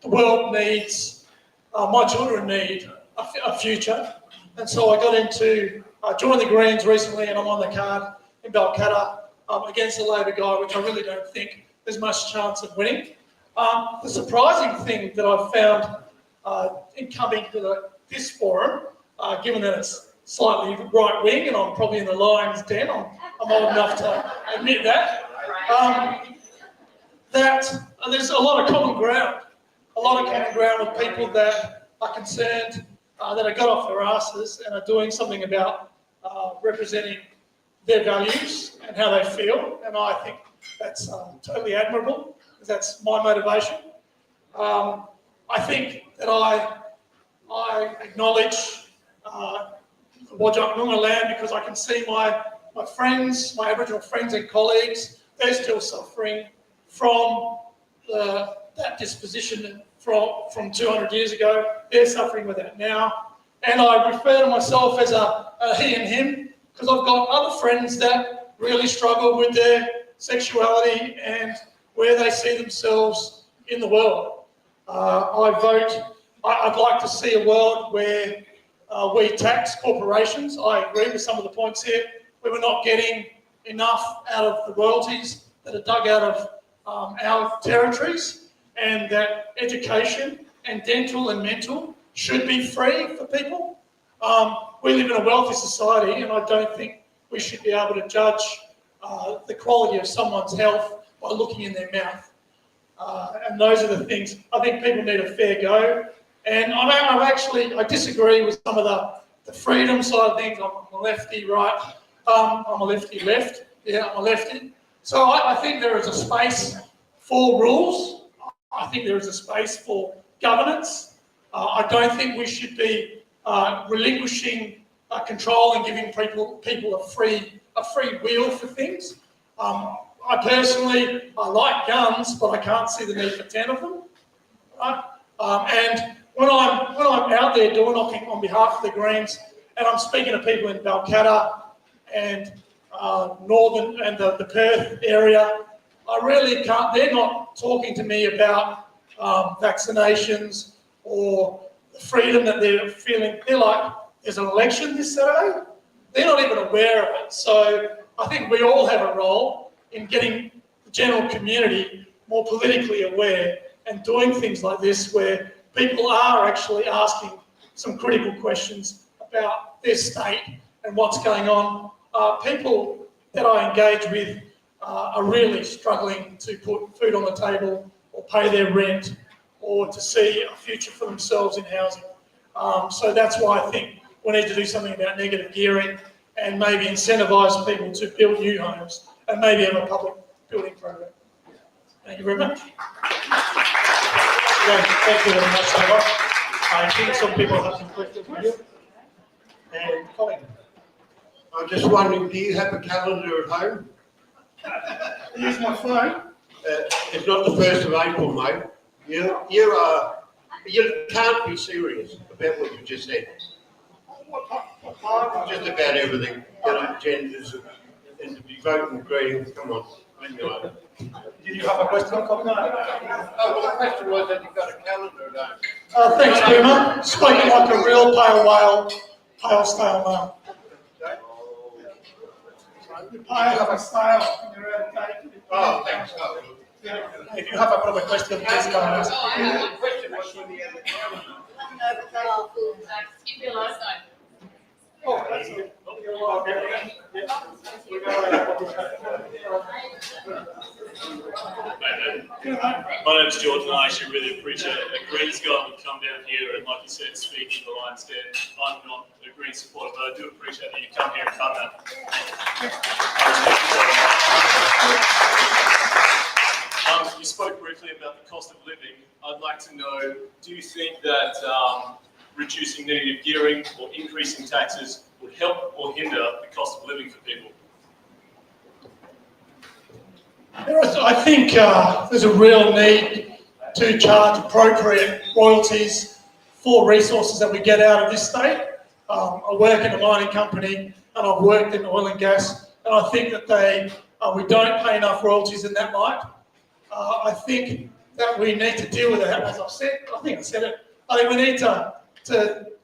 the world needs, my children need a future, and so I got into joined the Greens recently, and I'm on the card in Balcatta against the Labor guy, which I really don't think there's much chance of winning. The surprising thing that I've found in coming to this forum, given that it's slightly right-wing and I'm probably in the lion's den, I'm old enough to admit that, that there's a lot of common ground. A lot of common ground with people that are concerned, that have got off their asses and are doing something about representing their values and how they feel, and I think that's totally admirable, because that's my motivation. I think that I acknowledge the Wajak land because I can see my friends, my Aboriginal friends and colleagues, they're still suffering from that disposition from 200 years ago. They're suffering with that now, and I refer to myself as a he and him, because I've got other friends that really struggle with their sexuality and where they see themselves in the world. I'd like to see a world where we tax corporations. I agree with some of the points here, where we're not getting enough out of the royalties that are dug out of our territories, and that education and dental and mental should be free for people. We live in a wealthy society, and I don't think we should be able to judge the quality of someone's health by looking in their mouth. And those are the things. I think people need a fair go. And I disagree with some of the freedom side of things. I'm a lefty, right? I'm a lefty left. Yeah, I'm a lefty. So I think there is a space for rules. I think there is a space for governance. I don't think we should be relinquishing control and giving people a free wheel for things. I personally, I like guns, but I can't see the need for 10 of them. Right? And when I'm out there door knocking on behalf of the Greens, and I'm speaking to people in Balcatta and Northern and the Perth area, I really can't. They're not talking to me about vaccinations or the freedom that they're feeling. They're like, there's an election this Saturday. They're not even aware of it. So I think we all have a role in getting the general community more politically aware and doing things like this, where people are actually asking some critical questions about their state and what's going on. People that I engage with are really struggling to put food on the table or pay their rent or to see a future for themselves in housing. So that's why I think we need to do something about negative gearing and maybe incentivise people to build new homes and maybe have a public building program. Thank you very much. Thank you very much, Trevor. I think some people have some questions for you. And Colin. I'm just wondering, do you have a calendar at home? Use my phone. It's not the 1st of April, mate. You can't be serious about what you just said. Just about everything. Genders and to be voting green. Come on. Anyway. Did you have a question, Colin? Oh, well, the question was that you've got a calendar, don't you? Thanks, Boomer. Speaking like a real pale whale, pale stale male. You have a style when you're out of date. Oh, thanks. If you have a proper question, please come and ask. The question was when you had the calendar. Oh, that's it. My name's George and I actually really appreciate it. A Greens guy would come down here and, like you said, speak in the lion's den. I'm not a Green supporter, but I do appreciate that you come here and done that. You spoke briefly about the cost of living. I'd like to know, do you think that reducing negative gearing or increasing taxes would help or hinder the cost of living for people? I think there's a real need to charge appropriate royalties for resources that we get out of this state. I work in a mining company and I've worked in oil and gas, and I think that we don't pay enough royalties in that light. I think that we need to deal with that, as I've said. I think I said it. I think we need to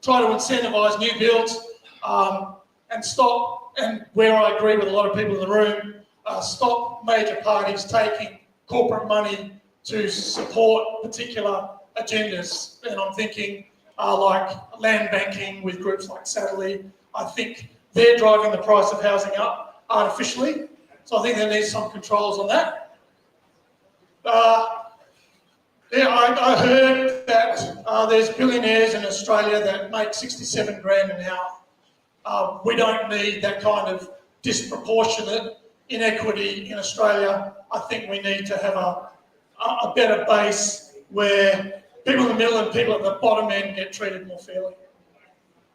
try to incentivise new builds and stop, and where I agree with a lot of people in the room, stop major parties taking corporate money to support particular agendas. And I'm thinking like land banking with groups like Satellite. I think they're driving the price of housing up artificially. So I think there needs some controls on that. I heard that there's billionaires in Australia that make 67 grand an hour. We don't need that kind of disproportionate inequity in Australia. I think we need to have a better base where people in the middle and people at the bottom end get treated more fairly.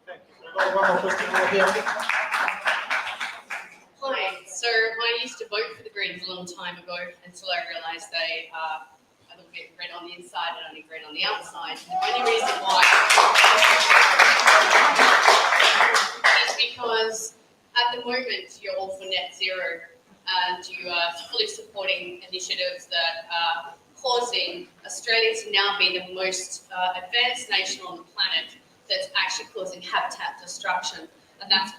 Thank you. I've got one more question over here. Hi, so I used to vote for the Greens a long time ago until I realised they are a little bit red on the inside and only green on the outside. The only reason why is because at the moment you're all for net zero and you are fully supporting initiatives that are causing Australia to now be the most advanced nation on the planet that's actually causing habitat destruction. And that's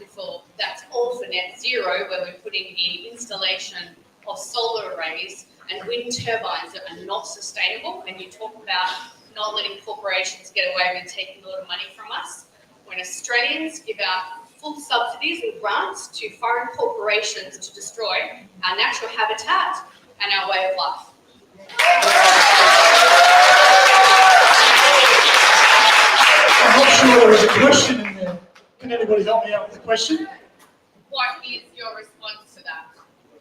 all for net zero, where we're putting in installation of solar arrays and wind turbines that are not sustainable. And you talk about not letting corporations get away with taking a lot of money from us. When Australians give out full subsidies and grants to foreign corporations to destroy our natural habitat and our way of life. I'm not sure there was a question in there. Can anybody help me out with the question? What is your response to that?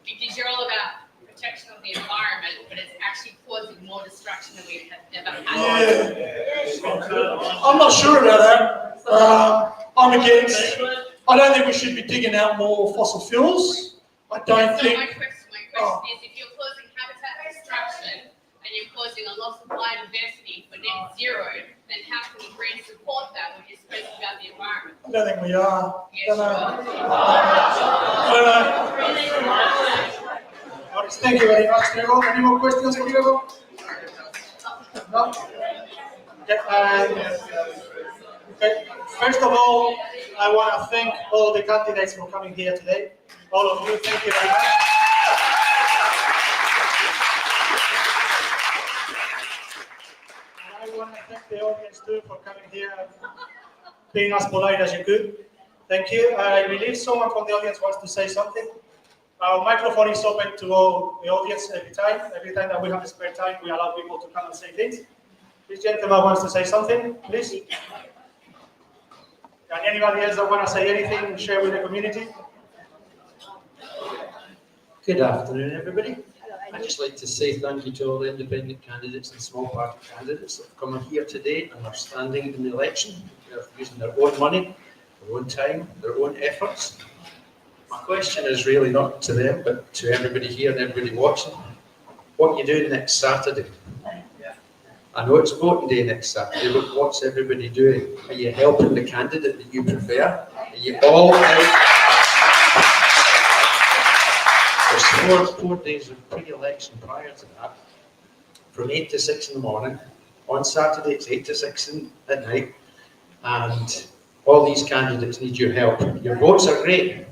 Because you're all about protection of the environment, but it's actually causing more destruction than we have ever had. Yeah. I'm not sure about that. I'm against. I don't think we should be digging out more fossil fuels. I don't think. My question is, if you're causing habitat destruction and you're causing a loss of biodiversity for net zero, then how can the Greens support that when you're speaking about the environment? I don't think we are. Yes, Thank you very much, Trevor. Any more questions, Trevor? No? Okay. First of all, I want to thank all the candidates for coming here today. All of you, thank you very much. And I want to thank the audience too for coming here and being as polite as you could. Thank you. I believe someone from the audience wants to say something. Our microphone is open to all the audience every time. Every time that we have spare time, we allow people to come and say things. This gentleman wants to say something, please. And anybody else that want to say anything, share with the community? Good afternoon, everybody. I'd just like to say thank you to all the independent candidates and small party candidates that have come here today and are standing in the election. They're using their own money, their own time, their own efforts. My question is really not to them, but to everybody here and everybody watching. What are you doing next Saturday? I know it's voting day next Saturday, but what's everybody doing? Are you helping the candidate that you prefer? Are you all out? There's 4 days of pre-election prior to that, from 8 to 6 in the morning. On Saturday, it's 8 to 6 at night, and all these candidates need your help. Your votes are great.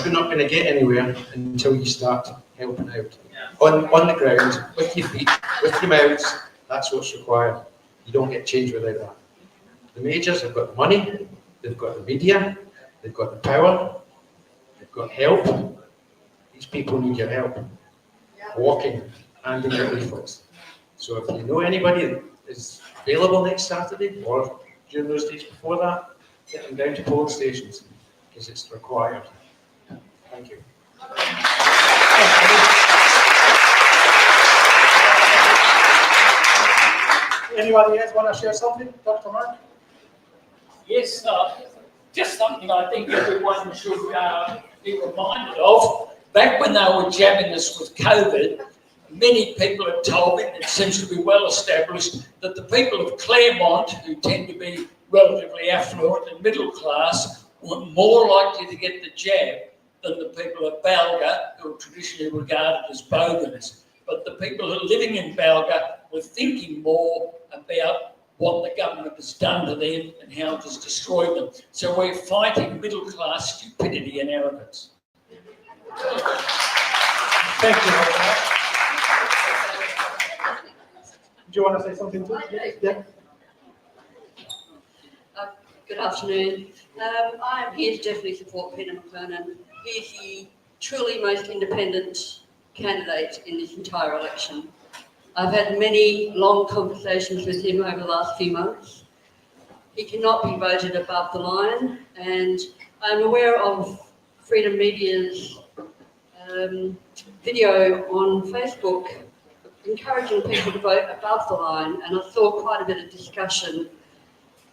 You're not going to get anywhere until you start helping out. On the ground, with your feet, with your mouths, that's what's required. You don't get change without that. The majors have got the money, they've got the media, they've got the power, they've got help. These people need your help. Walking, handing out leaflets. So if you know anybody that is available next Saturday, or during those days before that, get them down to polling stations, because it's required. Thank you. Anybody else want to share something? Dr. Mark? Yes, just something I think everyone should be reminded of. Back when they were jabbing us with COVID, many people have told me, and it seems to be well established, that the people of Claremont, who tend to be relatively affluent and middle class, were more likely to get the jab than the people of Balga, who are traditionally regarded as bogans. But the people who are living in Balga were thinking more about what the government has done to them and how it has destroyed them. So we're fighting middle class stupidity and arrogance. Thank you very much. Do you want to say something too? Yeah. Good afternoon. I am here to definitely support Peter McLernan. He is the truly most independent candidate in this entire election. I've had many long conversations with him over the last few months. He cannot be voted above the line, and I'm aware of Freedom Media's video on Facebook encouraging people to vote above the line, and I saw quite a bit of discussion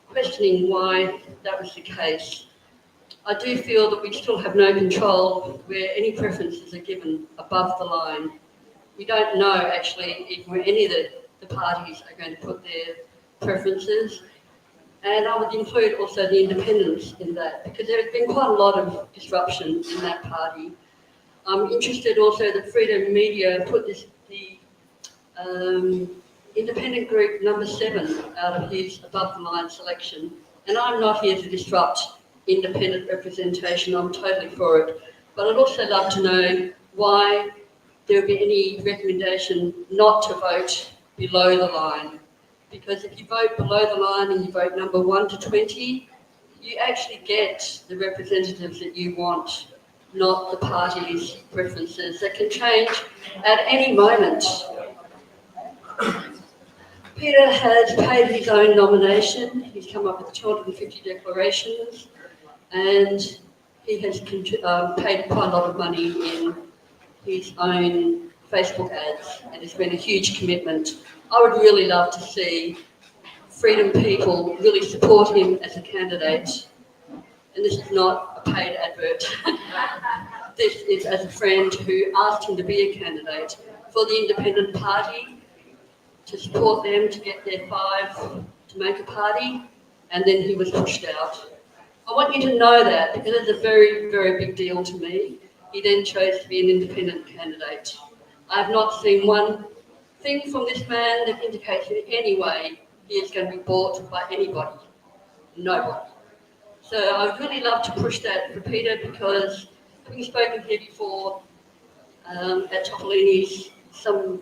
questioning why that was the case. I do feel that we still have no control where any preferences are given above the line. We don't know actually even where any of the parties are going to put their preferences. And I would include also the independents in that, because there has been quite a lot of disruption in that party. I'm interested also that Freedom Media put the independent group number 7 out of his above the line selection. And I'm not here to disrupt independent representation, I'm totally for it. But I'd also love to know why there would be any recommendation not to vote below the line. Because if you vote below the line and you vote number 1 to 20, you actually get the representatives that you want, not the party's preferences that can change at any moment. Peter has paid his own nomination. He's come up with 250 declarations, and he has paid quite a lot of money in his own Facebook ads, and it's been a huge commitment. I would really love to see Freedom people really support him as a candidate. And this is not a paid advert. This is as a friend who asked him to be a candidate for the independent party, to support them to get their 5 to make a party, and then he was pushed out. I want you to know that, because it's a very, very big deal to me. He then chose to be an independent candidate. I have not seen one thing from this man that indicates in any way he is going to be bought by anybody. Nobody. So I would really love to push that for Peter, because having spoken here before at Topolinis some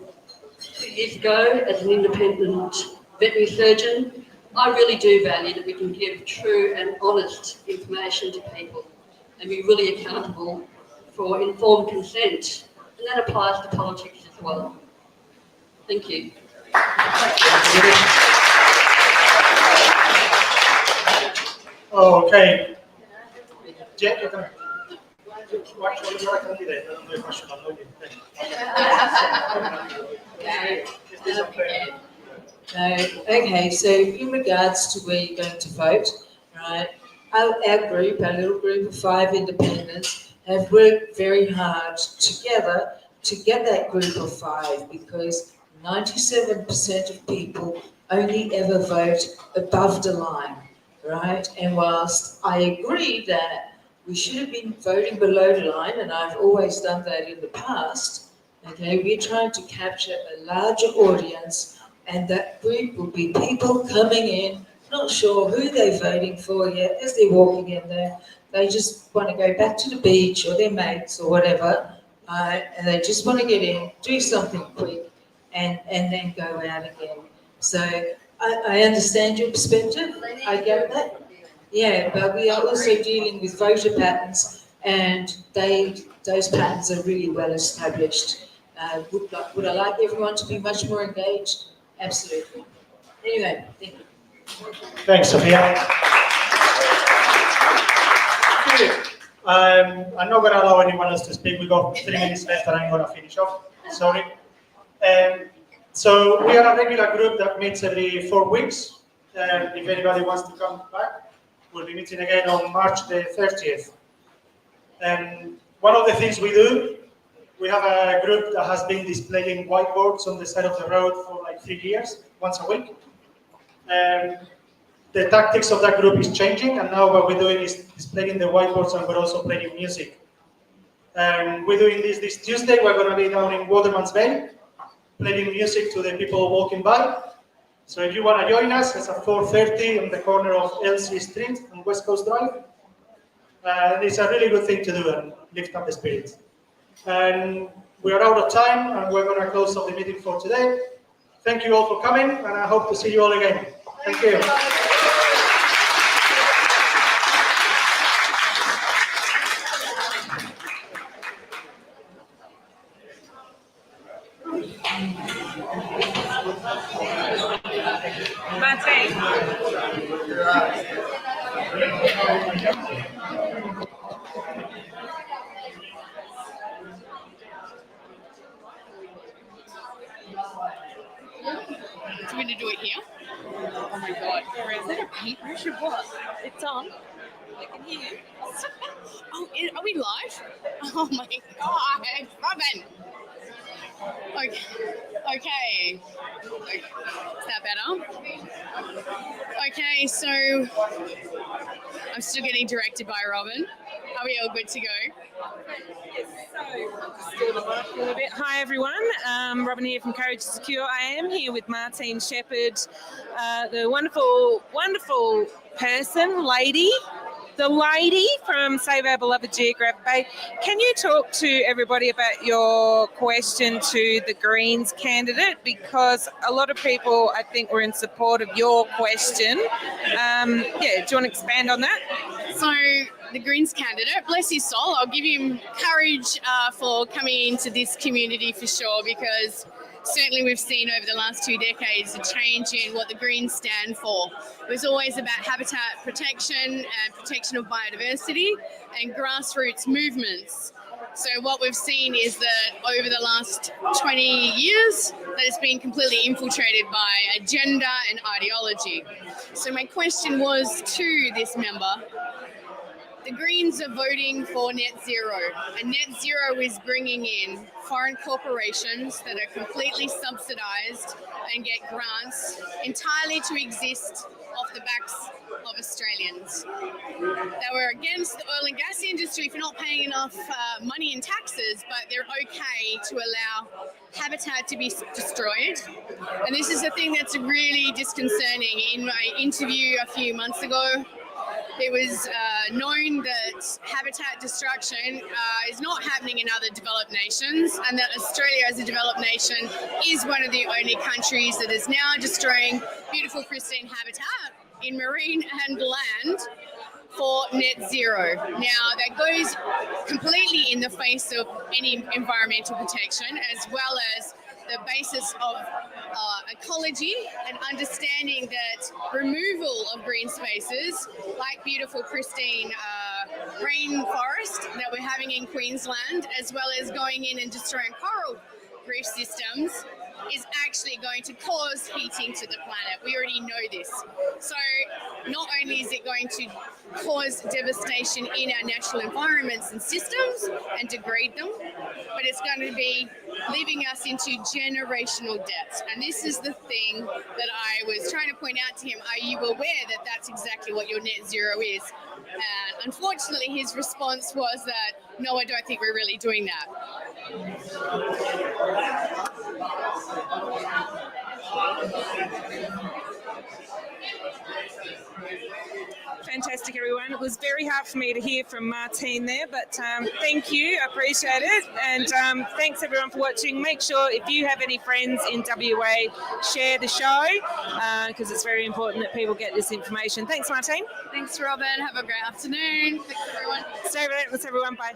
2 years ago as an independent veterinary surgeon, I really do value that we can give true and honest information to people and be really accountable for informed consent. And that applies to politics as well. Thank you. Okay. Jen, you're going Okay, so in regards to where you're going to vote, right, our group, our little group of 5 independents, have worked very hard together to get that group of 5, because 97% of people only ever vote above the line, right? And whilst I agree that we should have been voting below the line, and I've always done that in the past, okay, we're trying to capture a larger audience, and that group will be people coming in, not sure who they're voting for yet, as they're walking in there. They just want to go back to the beach or their mates or whatever, and they just want to get in, do something quick, and then go out again. So I understand your perspective, I get that. Yeah, but we are also dealing with voter patterns, and those patterns are really well established. Would I like everyone to be much more engaged? Absolutely. Anyway, thank you. Thanks, Sophia. I'm not going to allow anyone else to speak. We've got 3 minutes left and I'm going to finish off. Sorry. So we are a regular group that meets every 4 weeks. If anybody wants to come back, we'll be meeting again on March the 30th. One of the things we do, we have a group that has been displaying whiteboards on the side of the road for like 3 years, once a week. The tactics of that group is changing, and now what we're doing is displaying the whiteboards, and we're also playing music. We're doing this Tuesday. We're going to be down in Waterman's Bay, playing music to the people walking by. So if you want to join us, it's at 4:30 on the corner of Elsie Street and West Coast Drive. It's a really good thing to do and lift up the spirits. And we are out of time, and we're going to close off the meeting for today. Thank you all for coming, and I hope to see you all again. Thank you. Do we need to do it here? Oh my god. Is that a paintbrush or what? It's on. I can hear you. Oh, are we live? Oh my god, Robin! Okay. Is that better? Okay, so I'm still getting directed by Robin. Are we all good to go? Hi everyone, Robin here from Courage to Secure. I am here with Martyn Shipton, the wonderful person, the lady from Save Our Beloved Geographic Bay. Can you talk to everybody about your question to the Greens candidate? Because a lot of people, I think, were in support of your question. Do you want to expand on that? So, the Greens candidate, bless his soul, I'll give him courage for coming into this community for sure, because certainly we've seen over the last 2 decades a change in what the Greens stand for. It was always about habitat protection and protection of biodiversity and grassroots movements. So what we've seen is that over the last 20 years, that it's been completely infiltrated by agenda and ideology. So my question was to this member, the Greens are voting for net zero, and net zero is bringing in foreign corporations that are completely subsidised and get grants entirely to exist off the backs of Australians. They were against the oil and gas industry for not paying enough money in taxes, but they're okay to allow habitat to be destroyed. And this is the thing that's really disconcerting. In my interview a few months ago, it was known that habitat destruction is not happening in other developed nations, and that Australia as a developed nation is one of the only countries that is now destroying beautiful pristine habitat in marine and land for net zero. Now that goes completely in the face of any environmental protection, as well as the basis of ecology and understanding that removal of green spaces like beautiful pristine rainforest that we're having in Queensland, as well as going in and destroying coral reef systems, is actually going to cause heating to the planet. We already know this. So not only is it going to cause devastation in our natural environments and systems and degrade them, but it's going to be leaving us into generational debt. And this is the thing that I was trying to point out to him. Are you aware that that's exactly what your net zero is? And unfortunately, his response was that, no, I don't think we're really doing that. Fantastic, everyone. It was very hard for me to hear from Martyn there, but thank you. I appreciate it. And thanks, everyone, for watching. Make sure if you have any friends in WA, share the show because it's very important that people get this information. Thanks, Martyn. Thanks, Robin. Have a great afternoon. Thanks, everyone. Stay over there. Let's everyone. Bye.